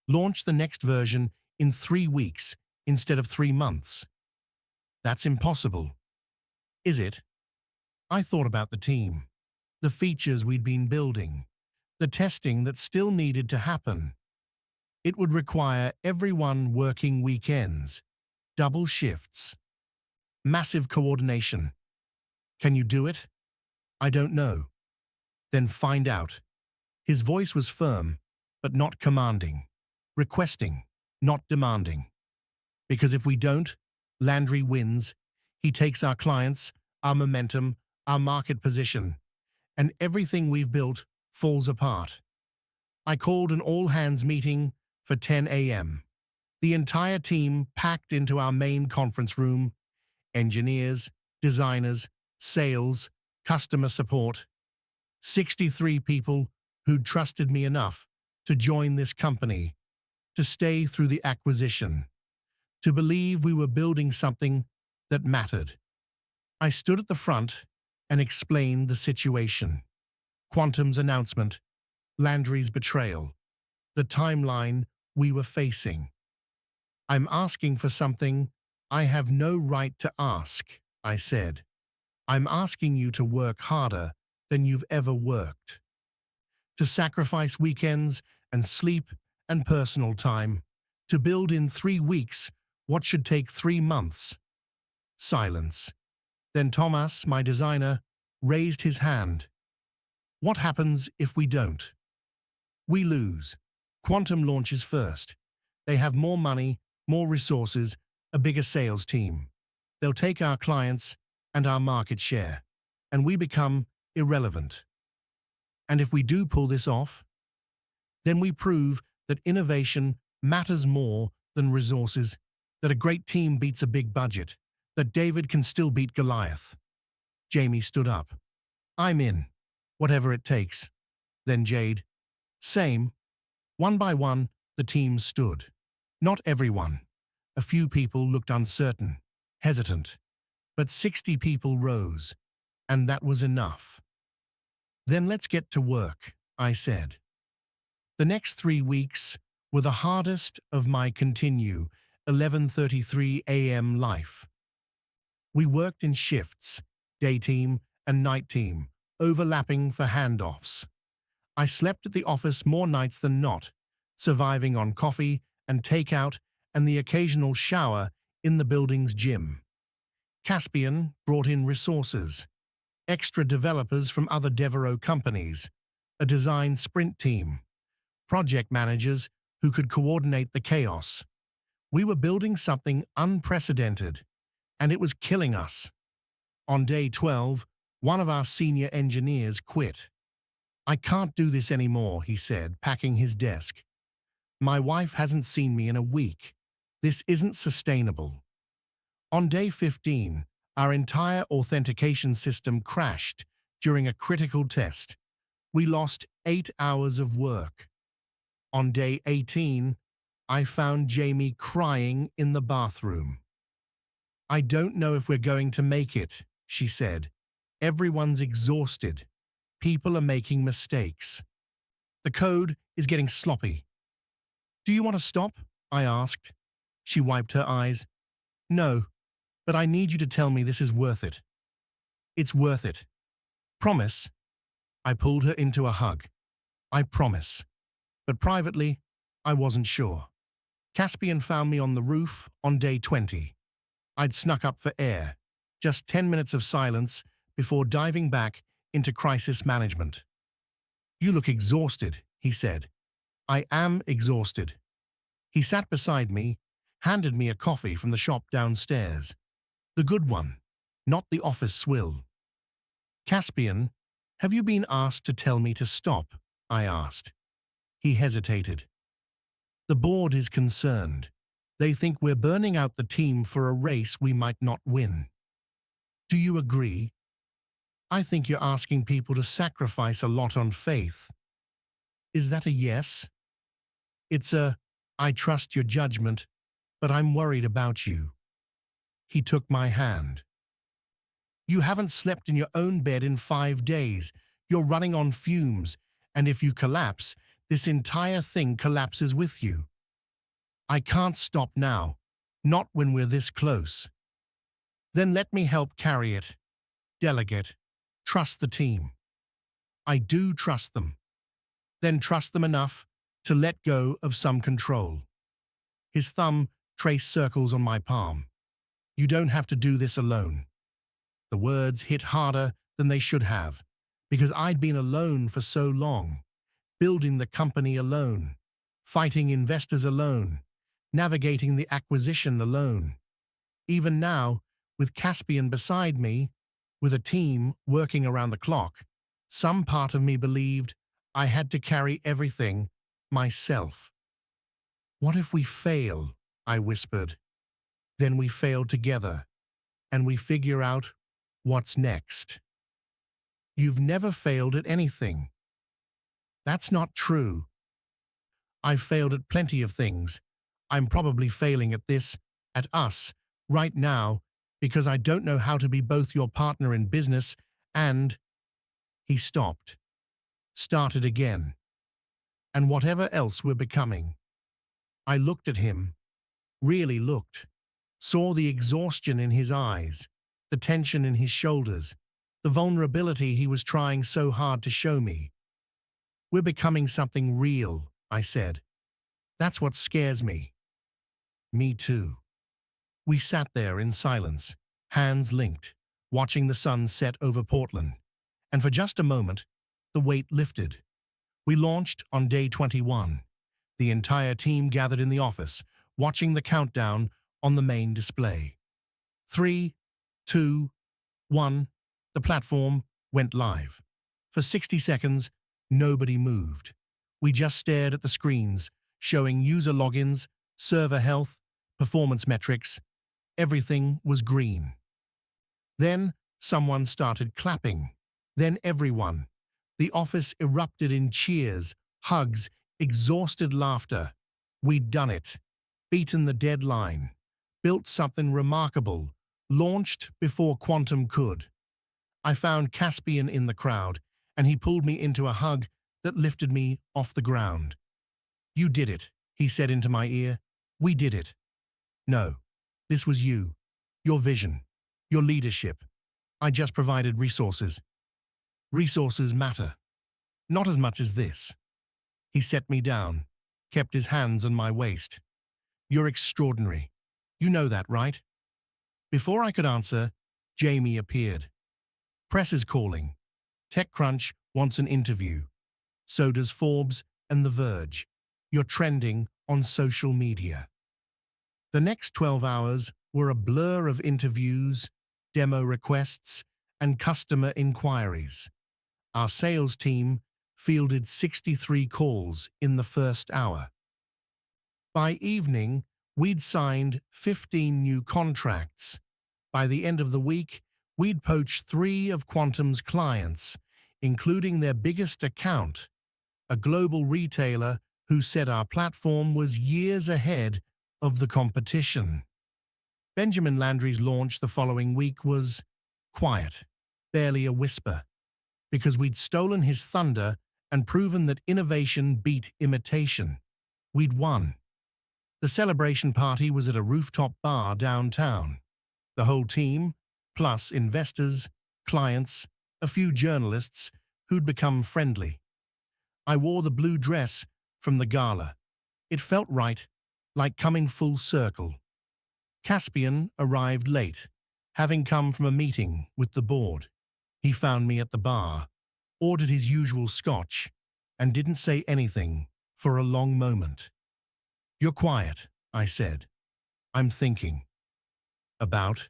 Launch the next version in 3 weeks instead of 3 months. That's impossible. Is it? I thought about the team, the features we'd been building, the testing that still needed to happen. It would require everyone working weekends, double shifts, massive coordination. Can you do it? I don't know. Then find out. His voice was firm, but not commanding. Requesting, not demanding. Because if we don't, Landry wins. He takes our clients, our momentum, our market position, and everything we've built falls apart. I called an all-hands meeting for 10 a.m. The entire team packed into our main conference room, engineers, designers, sales, customer support. 63 people who'd trusted me enough to join this company, to stay through the acquisition, to believe we were building something that mattered. I stood at the front and explained the situation. Quantum's announcement, Landry's betrayal, the timeline we were facing. I'm asking for something I have no right to ask, I said. I'm asking you to work harder than you've ever worked. To sacrifice weekends and sleep and personal time. To build in 3 weeks what should take 3 months. Silence. Then Thomas, my designer, raised his hand. What happens if we don't? We lose. Quantum launches first. They have more money, more resources, a bigger sales team. They'll take our clients and our market share, and we become irrelevant. And if we do pull this off, then we prove that innovation matters more than resources, that a great team beats a big budget, that David can still beat Goliath. Jamie stood up. I'm in, whatever it takes. Then Jade. Same. One by one, the team stood. Not everyone. A few people looked uncertain, hesitant. But 60 people rose, and that was enough. Then let's get to work, I said. The next 3 weeks were the hardest of my 11:33 a.m. life. We worked in shifts, day team and night team, overlapping for handoffs. I slept at the office more nights than not, surviving on coffee and takeout and the occasional shower in the building's gym. Caspian brought in resources, extra developers from other Devereaux companies, a design sprint team, project managers who could coordinate the chaos. We were building something unprecedented, and it was killing us. On day 12, One of our senior engineers quit. I can't do this anymore, he said, packing his desk. My wife hasn't seen me in a week. This isn't sustainable. On day 15, our entire authentication system crashed during a critical test. We lost 8 hours of work. On day 18, I found Jamie crying in the bathroom. I don't know if we're going to make it, she said. Everyone's exhausted. People are making mistakes. The code is getting sloppy. Do you want to stop? I asked. She wiped her eyes. No, but I need you to tell me this is worth it. It's worth it. Promise? I pulled her into a hug. I promise. But privately, I wasn't sure. Caspian found me on the roof on day 20. I'd snuck up for air. Just 10 minutes of silence before diving back into crisis management. You look exhausted, he said. I am exhausted. He sat beside me, handed me a coffee from the shop downstairs. The good one, not the office swill. Caspian, have you been asked to tell me to stop? I asked. He hesitated. The board is concerned. They think we're burning out the team for a race we might not win. Do you agree? I think you're asking people to sacrifice a lot on faith. Is that a yes? It's a, I trust your judgment, but I'm worried about you. He took my hand. You haven't slept in your own bed in 5 days. You're running on fumes, and if you collapse, this entire thing collapses with you. I can't stop now, not when we're this close. Then let me help carry it. Delegate. Trust the team. I do trust them. Then trust them enough to let go of some control. His thumb traced circles on my palm. You don't have to do this alone. The words hit harder than they should have, because I'd been alone for so long, building the company alone, fighting investors alone, navigating the acquisition alone. Even now, with Caspian beside me, with a team working around the clock, some part of me believed I had to carry everything myself. What if we fail? I whispered. Then we fail together, and we figure out what's next. You've never failed at anything. That's not true. I've failed at plenty of things. I'm probably failing at this, at us, right now, because I don't know how to be both your partner in business and… He stopped, started again. And whatever else we're becoming. I looked at him, really looked, saw the exhaustion in his eyes, the tension in his shoulders, the vulnerability he was trying so hard to show me. We're becoming something real, I said. That's what scares me. Me too. We sat there in silence, hands linked, watching the sun set over Portland. And for just a moment, the weight lifted. We launched on day 21. The entire team gathered in the office, watching the countdown on the main display. 3, 2, 1. The platform went live. For 60 seconds, nobody moved. We just stared at the screens, showing user logins, server health, performance metrics. Everything was green. Then someone started clapping. Then everyone. The office erupted in cheers, hugs, exhausted laughter. We'd done it. Beaten the deadline. Built something remarkable. Launched before quantum could. I found Caspian in the crowd, and he pulled me into a hug that lifted me off the ground. You did it, he said into my ear. We did it. No, this was you. Your vision. Your leadership. I just provided resources. Resources matter. Not as much as this. He set me down, kept his hands on my waist. You're extraordinary. You know that, right? Before I could answer, Jamie appeared. Press is calling. TechCrunch wants an interview. So does Forbes and The Verge. You're trending on social media. The next 12 hours were a blur of interviews, demo requests, and customer inquiries. Our sales team fielded 63 calls in the first hour. By evening, we'd signed 15 new contracts. By the end of the week, we'd poached 3 of Quantum's clients, including their biggest account, a global retailer who said our platform was years ahead of the competition. Benjamin Landry's launch the following week was quiet, barely a whisper, because we'd stolen his thunder and proven that innovation beat imitation. We'd won. The celebration party was at a rooftop bar downtown. The whole team, plus investors, clients, a few journalists who'd become friendly. I wore the blue dress from the gala. It felt right, like coming full circle. Caspian arrived late, having come from a meeting with the board. He found me at the bar, ordered his usual scotch, and didn't say anything for a long moment. "You're quiet," I said. "I'm thinking. About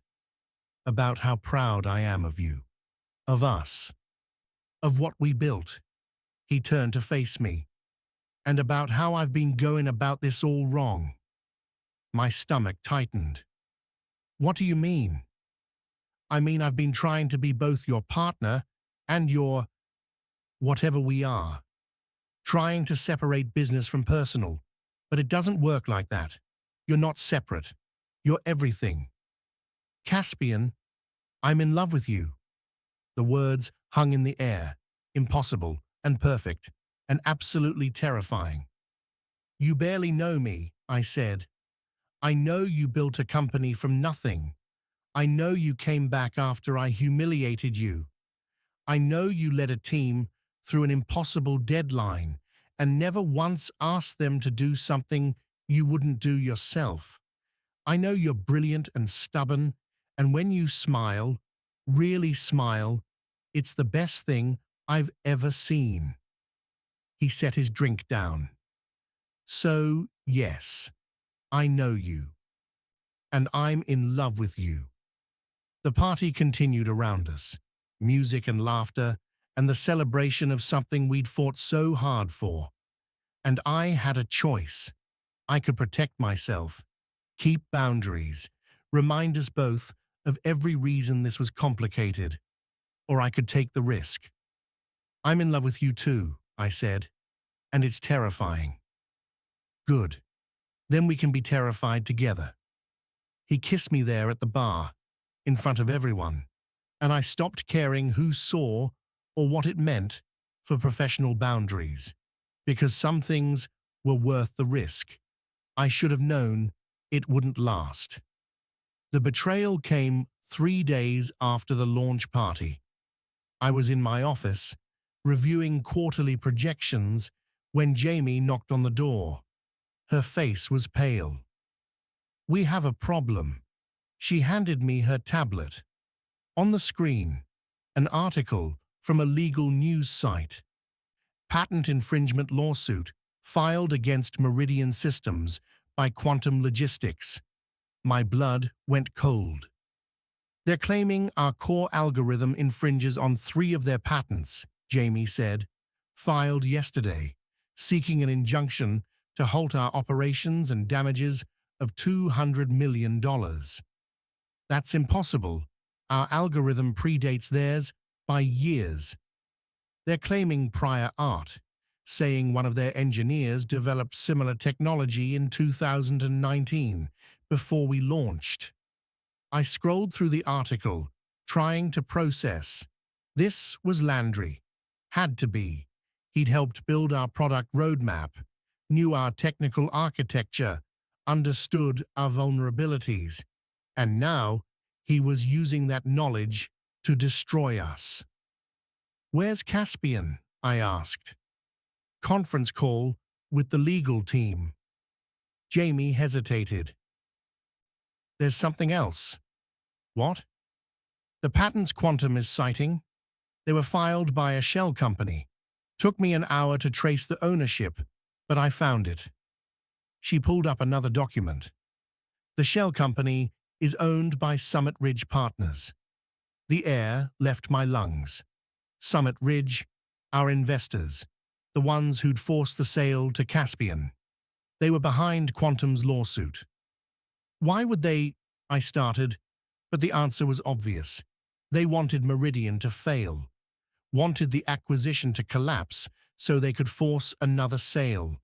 how proud I am of you, of us, of what we built." He turned to face me. "And about how I've been going about this all wrong." My stomach tightened. "What do you mean?" "I mean I've been trying to be both your partner and your whatever we are. Trying to separate business from personal. But it doesn't work like that. You're not separate. You're everything. Caspian, I'm in love with you." The words hung in the air, impossible and perfect and absolutely terrifying. "You barely know me," I said. "I know you built a company from nothing. I know you came back after I humiliated you. I know you led a team through an impossible deadline and never once asked them to do something you wouldn't do yourself. I know you're brilliant and stubborn, and when you smile, really smile, it's the best thing I've ever seen." He set his drink down. "So, yes, I know you. And I'm in love with you." The party continued around us, music and laughter, and the celebration of something we'd fought so hard for. And I had a choice. I could protect myself, keep boundaries, remind us both of every reason this was complicated, or I could take the risk. "I'm in love with you too," I said, "and it's terrifying." "Good. Then we can be terrified together." He kissed me there at the bar, in front of everyone, and I stopped caring who saw or what it meant for professional boundaries, because some things were worth the risk. I should have known it wouldn't last. The betrayal came 3 days after the launch party. I was in my office, reviewing quarterly projections, when Jamie knocked on the door. Her face was pale. "We have a problem." She handed me her tablet. On the screen, an article from a legal news site. "Patent infringement lawsuit filed against Meridian Systems by Quantum Logistics." My blood went cold. "They're claiming our core algorithm infringes on 3 of their patents," Jamie said, "filed yesterday, seeking an injunction to halt our operations and damages of $200 million. That's impossible. Our algorithm predates theirs by years." They're claiming prior art, saying one of their engineers developed similar technology in 2019, before we launched. I scrolled through the article, trying to process. This was Landry. Had to be. He'd helped build our product roadmap, knew our technical architecture, understood our vulnerabilities, and now he was using that knowledge to destroy us. "Where's Caspian?" I asked. "Conference call with the legal team." Jamie hesitated. "There's something else." "What?" "The patents Quantum is citing. They were filed by a shell company. Took me an hour to trace the ownership, but I found it." She pulled up another document. "The shell company is owned by Summit Ridge Partners." The air left my lungs. Summit Ridge, our investors, the ones who'd forced the sale to Caspian. They were behind Quantum's lawsuit. Why would they? I started, but the answer was obvious. They wanted Meridian to fail, wanted the acquisition to collapse so they could force another sale,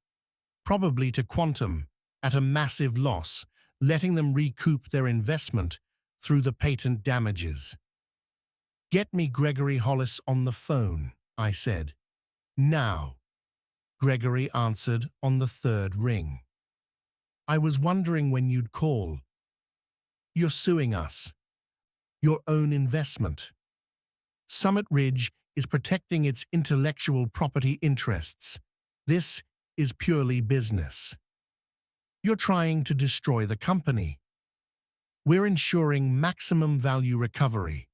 probably to Quantum, at a massive loss, letting them recoup their investment through the patent damages. "Get me Gregory Hollis on the phone," I said. "Now." Gregory answered on the third ring. "I was wondering when you'd call. You're suing us. Your own investment. Summit Ridge is protecting its intellectual property interests. This is purely business. You're trying to destroy the company. We're ensuring maximum value recovery.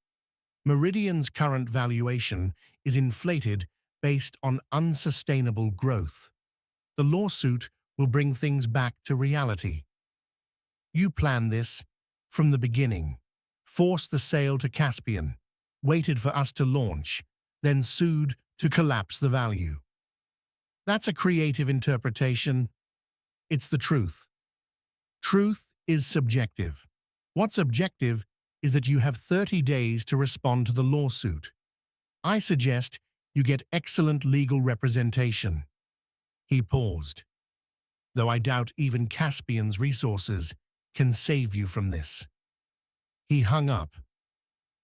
Meridian's current valuation is inflated based on unsustainable growth. The lawsuit will bring things back to reality. You planned this from the beginning. Forced the sale to Caspian, waited for us to launch, then sued to collapse the value. That's a creative interpretation. It's the truth. Truth is subjective. What's objective is that you have 30 days to respond to the lawsuit. I suggest you get excellent legal representation." He paused. "Though I doubt even Caspian's resources can save you from this." He hung up.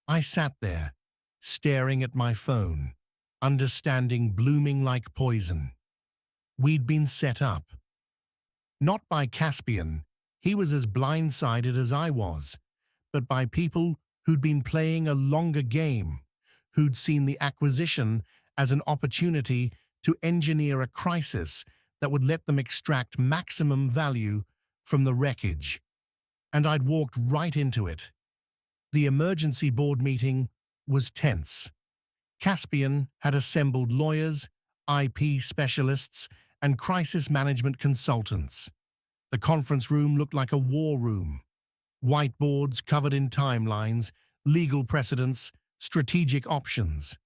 I sat there, staring at my phone, understanding blooming like poison. We'd been set up. Not by Caspian, he was as blindsided as I was, but by people who'd been playing a longer game, who'd seen the acquisition as an opportunity to engineer a crisis that would let them extract maximum value from the wreckage. And I'd walked right into it. The emergency board meeting was tense. Caspian had assembled lawyers, IP specialists, and crisis management consultants. The conference room looked like a war room. Whiteboards covered in timelines, legal precedents, strategic options.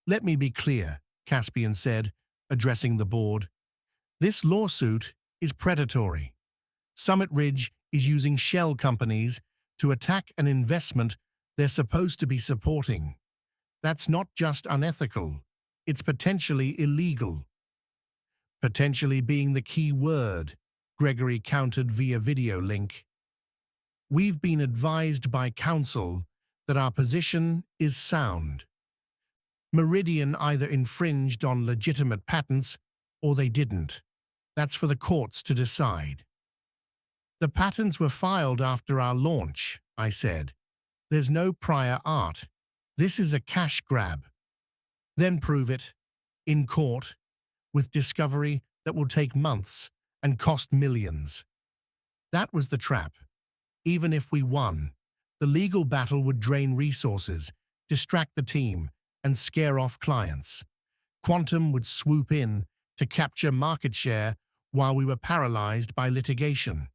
"Let me be clear," Caspian said, addressing the board. "This lawsuit is predatory. Summit Ridge is using shell companies to attack an investment they're supposed to be supporting. That's not just unethical, it's potentially illegal." Potentially being the key word, Gregory countered via video link. "We've been advised by counsel that our position is sound. Meridian either infringed on legitimate patents or they didn't. That's for the courts to decide." "The patents were filed after our launch," I said. "There's no prior art. This is a cash grab. Then prove it, in court, with discovery that will take months and cost millions." That was the trap. Even if we won, the legal battle would drain resources, distract the team, and scare off clients. Quantum would swoop in to capture market share while we were paralyzed by litigation.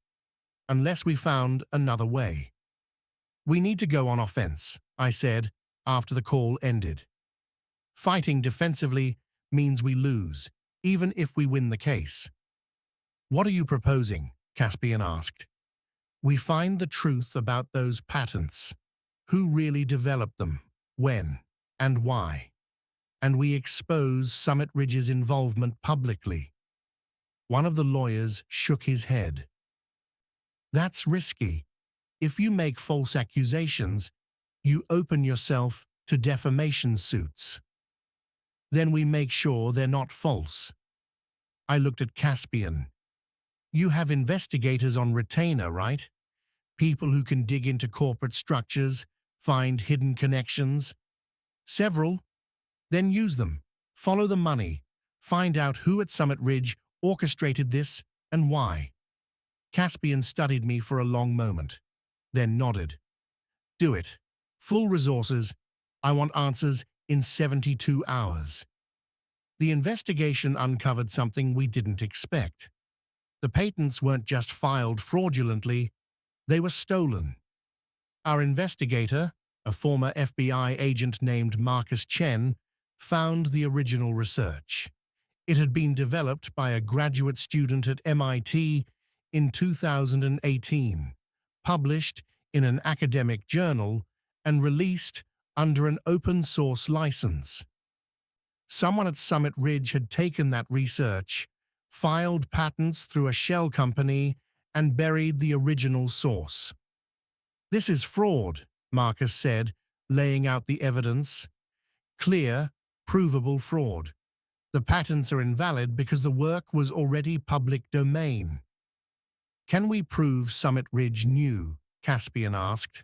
Unless we found another way. "We need to go on offense," I said after the call ended. "Fighting defensively means we lose, even if we win the case." "What are you proposing?" Caspian asked. "We find the truth about those patents. Who really developed them, when, and why. And we expose Summit Ridge's involvement publicly." One of the lawyers shook his head. "That's risky. If you make false accusations, you open yourself to defamation suits. Then we make sure they're not false." I looked at Caspian. "You have investigators on retainer, right? People who can dig into corporate structures, find hidden connections." "Several. Then use them. Follow the money. Find out who at Summit Ridge orchestrated this and why." Caspian studied me for a long moment, then nodded. "Do it. Full resources. I want answers in 72 hours. The investigation uncovered something we didn't expect. The patents weren't just filed fraudulently, they were stolen. Our investigator, A former FBI agent named Marcus Chen found the original research. It had been developed by a graduate student at MIT in 2018, published in an academic journal, and released under an open-source license. Someone at Summit Ridge had taken that research, filed patents through a shell company, and buried the original source. "This is fraud," Marcus said, laying out the evidence. "Clear, provable fraud. The patents are invalid because the work was already public domain." "Can we prove Summit Ridge knew?" Caspian asked.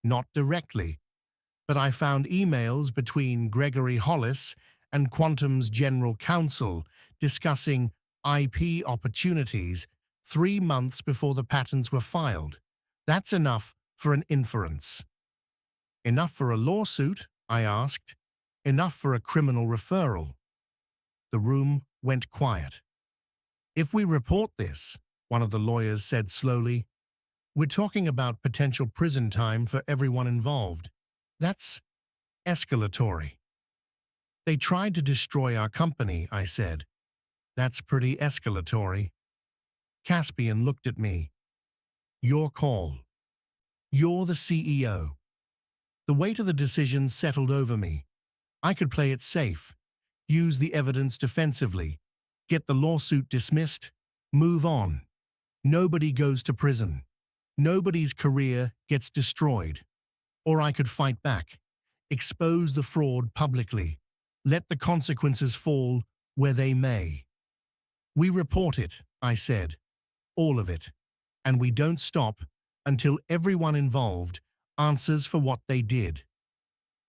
"Not directly, but I found emails between Gregory Hollis and Quantum's general counsel discussing IP opportunities 3 months before the patents were filed. That's enough for an inference." "Enough for a lawsuit?" I asked. "Enough for a criminal referral?" The room went quiet. "If we report this," one of the lawyers said slowly, "we're talking about potential prison time for everyone involved. That's escalatory." "They tried to destroy our company," I said. "That's pretty escalatory." Caspian looked at me. "Your call. You're the CEO." The weight of the decision settled over me. I could play it safe, use the evidence defensively, get the lawsuit dismissed, move on. Nobody goes to prison. Nobody's career gets destroyed. Or I could fight back, expose the fraud publicly, let the consequences fall where they may. "We report it," I said, "all of it, and we don't stop until everyone involved answers for what they did."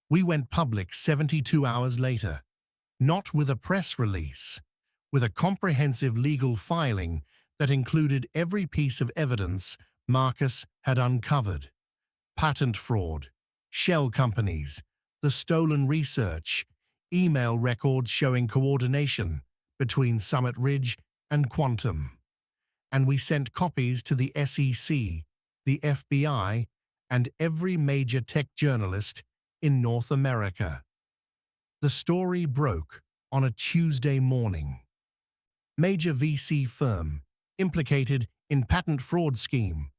We went public 72 hours later, not with a press release, with a comprehensive legal filing that included every piece of evidence Marcus had uncovered: patent fraud, shell companies, the stolen research, email records showing coordination between Summit Ridge and Quantum. And we sent copies to the SEC, the FBI, and every major tech journalist in North America. The story broke on a Tuesday morning. Major VC firm implicated in patent fraud scheme.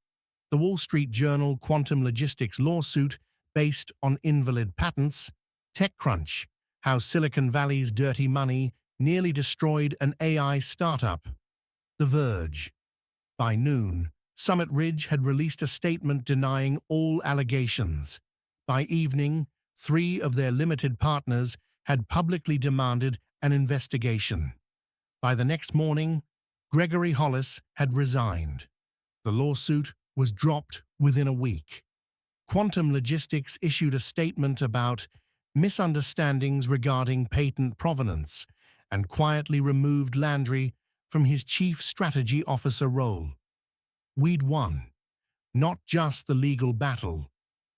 The Wall Street Journal quantum logistics lawsuit based on invalid patents. TechCrunch: how Silicon Valley's dirty money nearly destroyed an AI startup. The Verge: by noon, Summit Ridge had released a statement denying all allegations. By evening, 3 of their limited partners had publicly demanded an investigation. By the next morning, Gregory Hollis had resigned. The lawsuit was dropped within a week. Quantum Logistics issued a statement about misunderstandings regarding patent provenance and quietly removed Landry from his chief strategy officer role. We'd won. Not just the legal battle.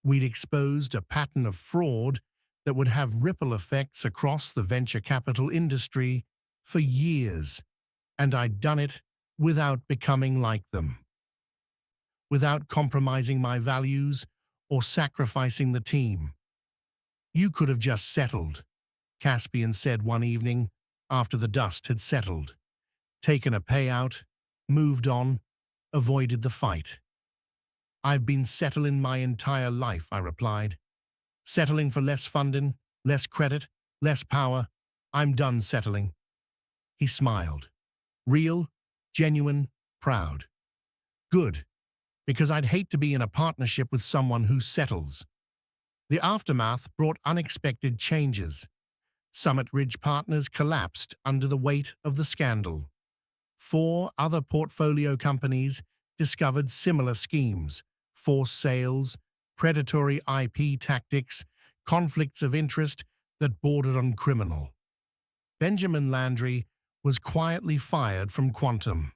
We'd exposed a pattern of fraud that would have ripple effects across the venture capital industry for years, and I'd done it without becoming like them. Without compromising my values or sacrificing the team. "You could have just settled," Caspian said one evening after the dust had settled. "Taken a payout, moved on, avoided the fight." "I've been settling my entire life," I replied. "Settling for less funding, less credit, less power. I'm done settling." He smiled. Real, genuine, proud. "Good, because I'd hate to be in a partnership with someone who settles." The aftermath brought unexpected changes. Summit Ridge partners collapsed under the weight of the scandal. 4 other portfolio companies discovered similar schemes: forced sales, predatory IP tactics, conflicts of interest that bordered on criminal. Benjamin Landry was quietly fired from Quantum.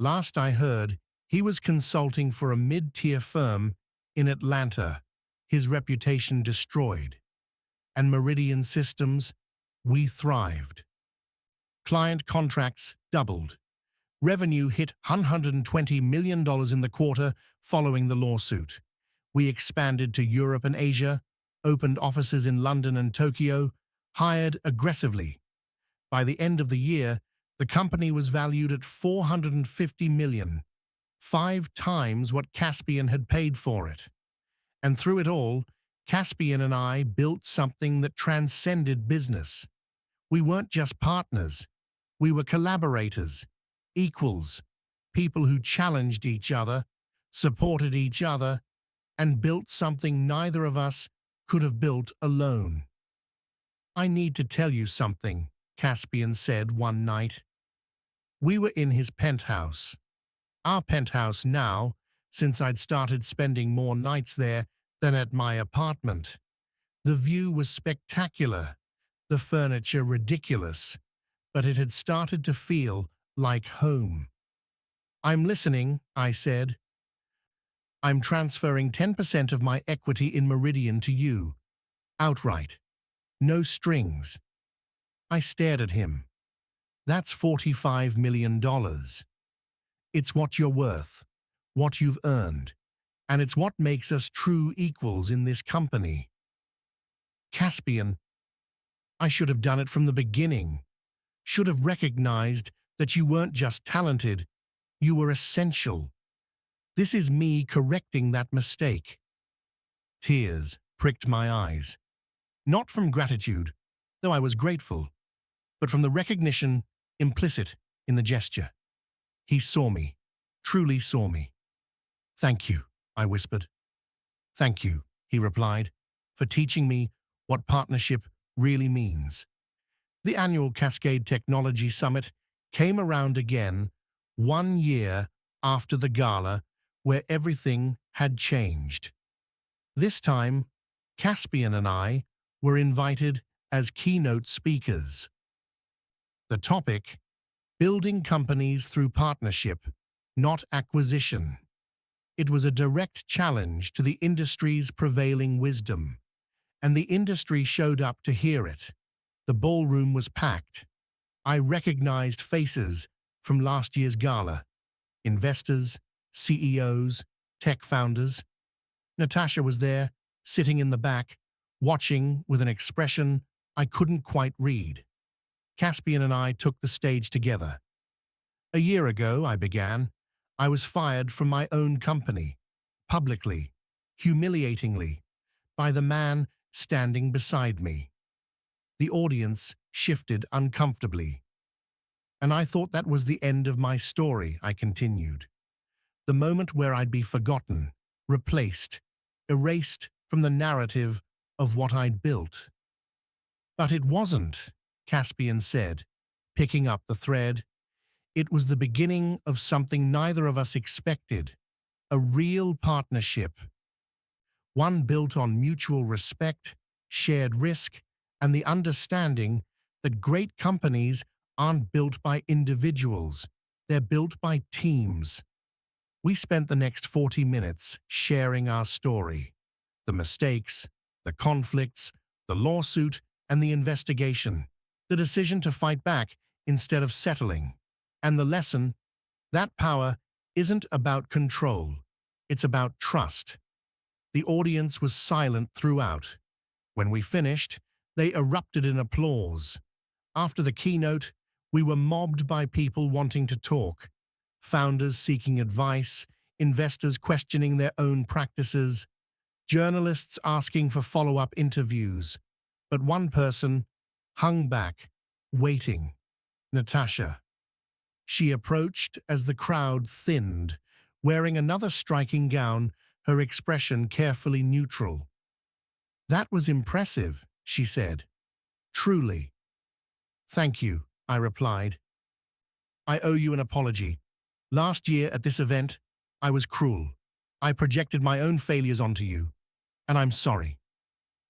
Last I heard, he was consulting for a mid-tier firm in Atlanta, his reputation destroyed. And Meridian Systems, we thrived. Client contracts doubled. Revenue hit $120 million in the quarter following the lawsuit. We expanded to Europe and Asia, opened offices in London and Tokyo, hired aggressively. By the end of the year, the company was valued at 450 million, 5 times what Caspian had paid for it. And through it all, Caspian and I built something that transcended business. We weren't just partners. We were collaborators, equals, people who challenged each other, supported each other, and built something neither of us could have built alone. "I need to tell you something," Caspian said one night. We were in his penthouse. Our penthouse now, since I'd started spending more nights there than at my apartment. The view was spectacular, the furniture ridiculous, but it had started to feel like home. "I'm listening," I said. "I'm transferring 10% of my equity in Meridian to you, outright. No strings." I stared at him. "That's $45 million. It's what you're worth, what you've earned, and it's what makes us true equals in this company." "Caspian, I should have done it from the beginning. Should have recognized that you weren't just talented, you were essential. This is me correcting that mistake." Tears pricked my eyes. Not from gratitude, though I was grateful, but from the recognition implicit in the gesture. He saw me, truly saw me. "Thank you," I whispered. "Thank you," he replied, "for teaching me what partnership really means." The annual Cascade Technology Summit came around again 1 year after the gala, where everything had changed. This time, Caspian and I were invited as keynote speakers. The topic: building companies through partnership, not acquisition. It was a direct challenge to the industry's prevailing wisdom, and the industry showed up to hear it. The ballroom was packed. I recognized faces from last year's gala: investors, CEOs, tech founders. Natasha was there, sitting in the back, watching with an expression I couldn't quite read. Caspian and I took the stage together. "A year ago," I began, "I was fired from my own company, publicly, humiliatingly, by the man standing beside me." The audience shifted uncomfortably. "And I thought that was the end of my story," I continued. "The moment where I'd be forgotten, replaced, erased from the narrative of what I'd built." "But it wasn't," Caspian said, picking up the thread. "It was the beginning of something neither of us expected, a real partnership. One built on mutual respect, shared risk, and the understanding that great companies aren't built by individuals, they're built by teams." We spent the next 40 minutes sharing our story: the mistakes, the conflicts, the lawsuit, and the investigation, the decision to fight back instead of settling, and the lesson: that power isn't about control, it's about trust. The audience was silent throughout. When we finished, they erupted in applause. After the keynote, we were mobbed by people wanting to talk: founders seeking advice, investors questioning their own practices, journalists asking for follow-up interviews. But one person hung back, waiting: Natasha. She approached as the crowd thinned, wearing another striking gown, her expression carefully neutral. "That was impressive," she said. "Truly." "Thank you," I replied. "I owe you an apology. Last year at this event, I was cruel. I projected my own failures onto you, and I'm sorry."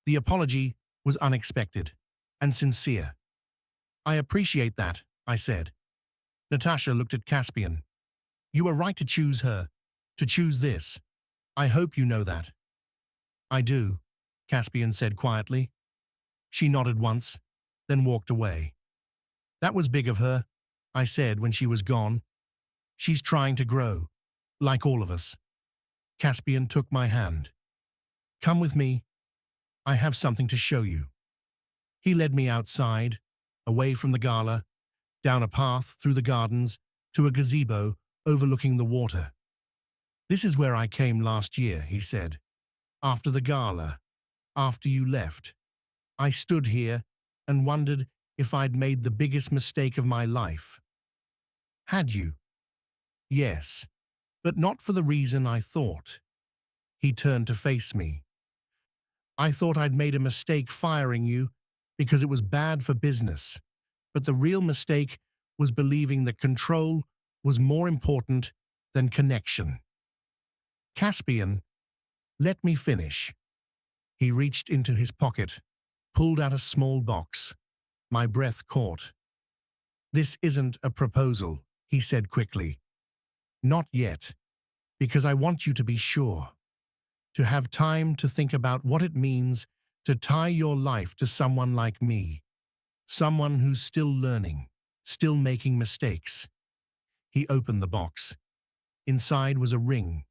The apology was unexpected and sincere. "I appreciate that," I said. Natasha looked at Caspian. "You were right to choose her, to choose this. I hope you know that." "I do," Caspian said quietly. She nodded once, then walked away. "That was big of her," I said when she was gone. "She's trying to grow, like all of us." Caspian took my hand. Come with me. I have something to show you. He led me outside, away from the gala, down a path through the gardens to a gazebo overlooking the water. This is where I came last year, he said. After the gala, after you left, I stood here and wondered if I'd made the biggest mistake of my life. Had you? Yes, but not for the reason I thought. He turned to face me. I thought I'd made a mistake firing you because it was bad for business, but the real mistake was believing that control was more important than connection. Caspian, let me finish. He reached into his pocket, pulled out a small box. My breath caught. This isn't a proposal, he said quickly. Not yet, because I want you to be sure. To have time to think about what it means to tie your life to someone like me. Someone who's still learning, still making mistakes. He opened the box. Inside was a ring.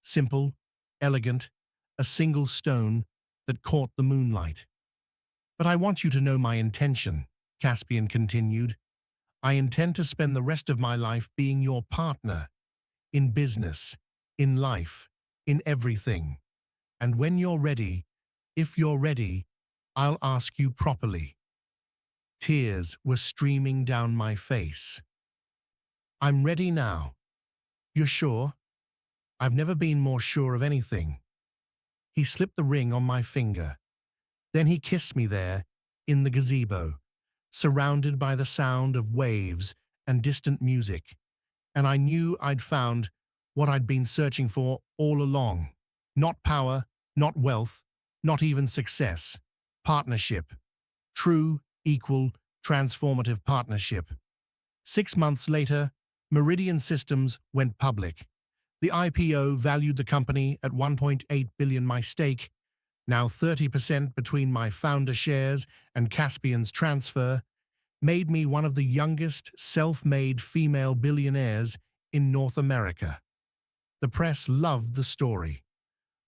Simple, elegant, a single stone that caught the moonlight. But I want you to know my intention, Caspian continued. I intend to spend the rest of my life being your partner. In business, in life, in everything. And when you're ready, if you're ready, I'll ask you properly. Tears were streaming down my face. I'm ready now. You're sure? I've never been more sure of anything. He slipped the ring on my finger. Then he kissed me there, in the gazebo, surrounded by the sound of waves and distant music, and I knew I'd found what I'd been searching for all along. Not power, not wealth, not even success. Partnership. True, equal, transformative partnership. 6 months later, Meridian Systems went public. The IPO valued the company at $1.8 billion. My stake, now 30% between my founder shares and Caspian's transfer, made me one of the youngest self-made female billionaires in North America. The press loved the story.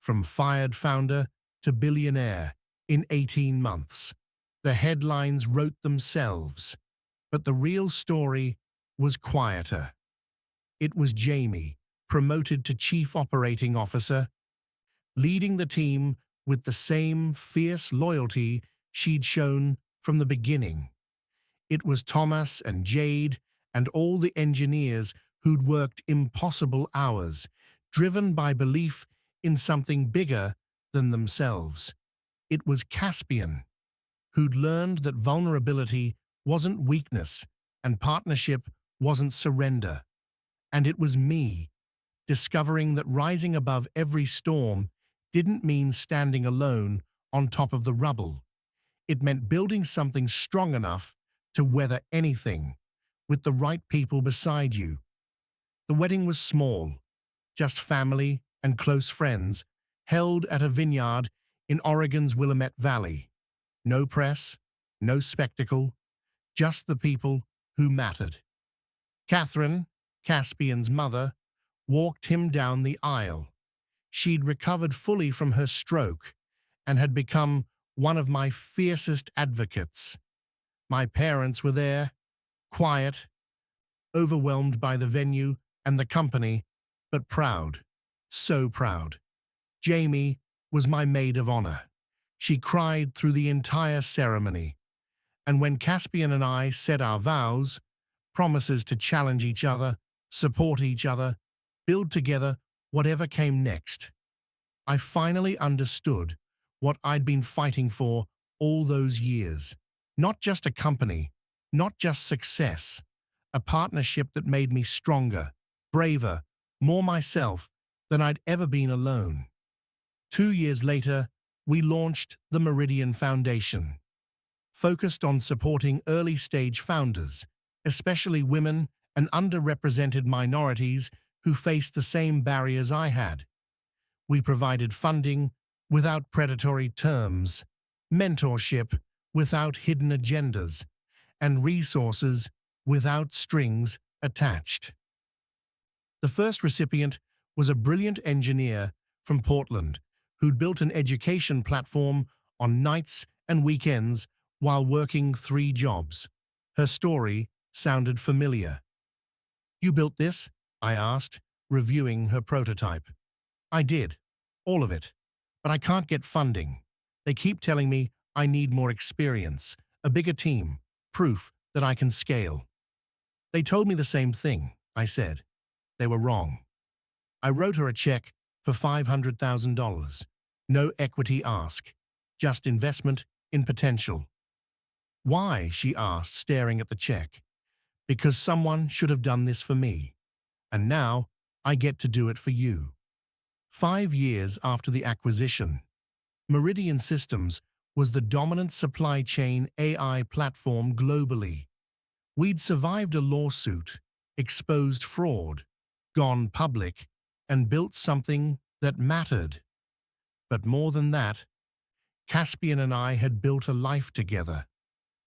From fired founder to billionaire in 18 months. The headlines wrote themselves. But the real story was quieter. It was Jamie, promoted to Chief Operating Officer, leading the team with the same fierce loyalty she'd shown from the beginning. It was Thomas and Jade and all the engineers who'd worked impossible hours, driven by belief in something bigger than themselves. It was Caspian, who'd learned that vulnerability wasn't weakness and partnership wasn't surrender. And it was me, discovering that rising above every storm didn't mean standing alone on top of the rubble. It meant building something strong enough to weather anything, with the right people beside you. The wedding was small, just family and close friends, held at a vineyard in Oregon's Willamette Valley. No press, no spectacle, just the people who mattered. Catherine, Caspian's mother, walked him down the aisle. She'd recovered fully from her stroke and had become one of my fiercest advocates. My parents were there, quiet, overwhelmed by the venue and the company, but proud, so proud. Jamie was my maid of honor. She cried through the entire ceremony. And when Caspian and I said our vows, promises to challenge each other, support each other, build together whatever came next, I finally understood what I'd been fighting for all those years. Not just a company, not just success, a partnership that made me stronger, braver, more myself than I'd ever been alone. 2 years later, we launched the Meridian Foundation, focused on supporting early-stage founders, especially women and underrepresented minorities who faced the same barriers I had. We provided funding without predatory terms, mentorship without hidden agendas, and resources without strings attached. The first recipient was a brilliant engineer from Portland who'd built an education platform on nights and weekends while working 3 jobs. Her story sounded familiar. "You built this?" I asked, reviewing her prototype. "I did. All of it. But I can't get funding. They keep telling me I need more experience, a bigger team, proof that I can scale." "They told me the same thing," I said. "They were wrong." I wrote her a check for $500,000. No equity ask, just investment in potential. "Why?" she asked, staring at the check. "Because someone should have done this for me. And now I get to do it for you." 5 years after the acquisition, Meridian Systems was the dominant supply chain AI platform globally. We'd survived a lawsuit, exposed fraud, gone public, and built something that mattered. But more than that, Caspian and I had built a life together,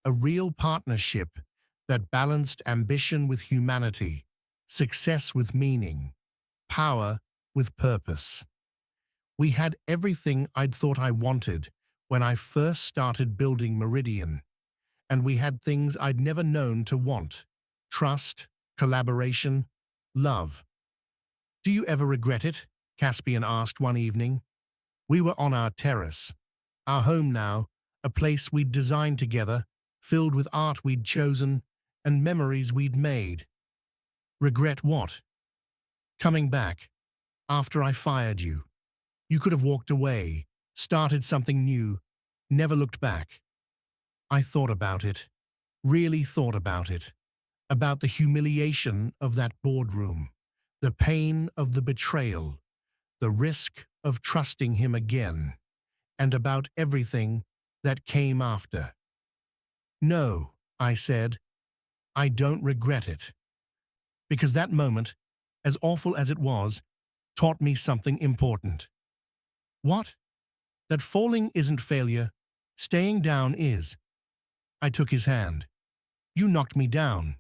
a real partnership that balanced ambition with humanity, success with meaning, power with purpose. We had everything I'd thought I wanted when I first started building Meridian, and we had things I'd never known to want: trust, collaboration, love. "Do you ever regret it?" Caspian asked one evening. We were on our terrace, our home now, a place we'd designed together, filled with art we'd chosen and memories we'd made. "Regret what?" "Coming back. After I fired you. You could have walked away, started something new, never looked back." I thought about it, really thought about the humiliation of that boardroom, the pain of the betrayal, the risk of trusting him again, and about everything that came after. "No," I said, "I don't regret it. Because that moment, as awful as it was, taught me something important." "What?" "That falling isn't failure, staying down is." I took his hand. "You knocked me down,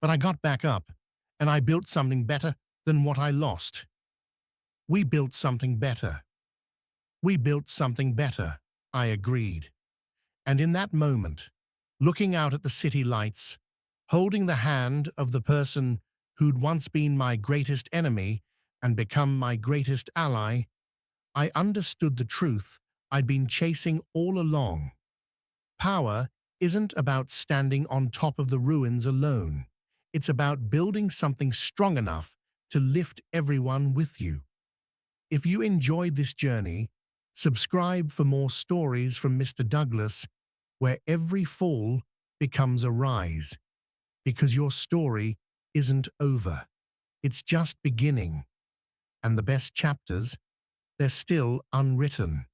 but I got back up, and I built something better than what I lost." "We built something better. We built something better," I agreed. And in that moment, looking out at the city lights, holding the hand of the person who'd once been my greatest enemy and become my greatest ally, I understood the truth I'd been chasing all along. Power isn't about standing on top of the ruins alone. It's about building something strong enough to lift everyone with you. If you enjoyed this journey, subscribe for more stories from Mr. Douglas, where every fall becomes a rise. Because your story isn't over. It's just beginning. And the best chapters, they're still unwritten.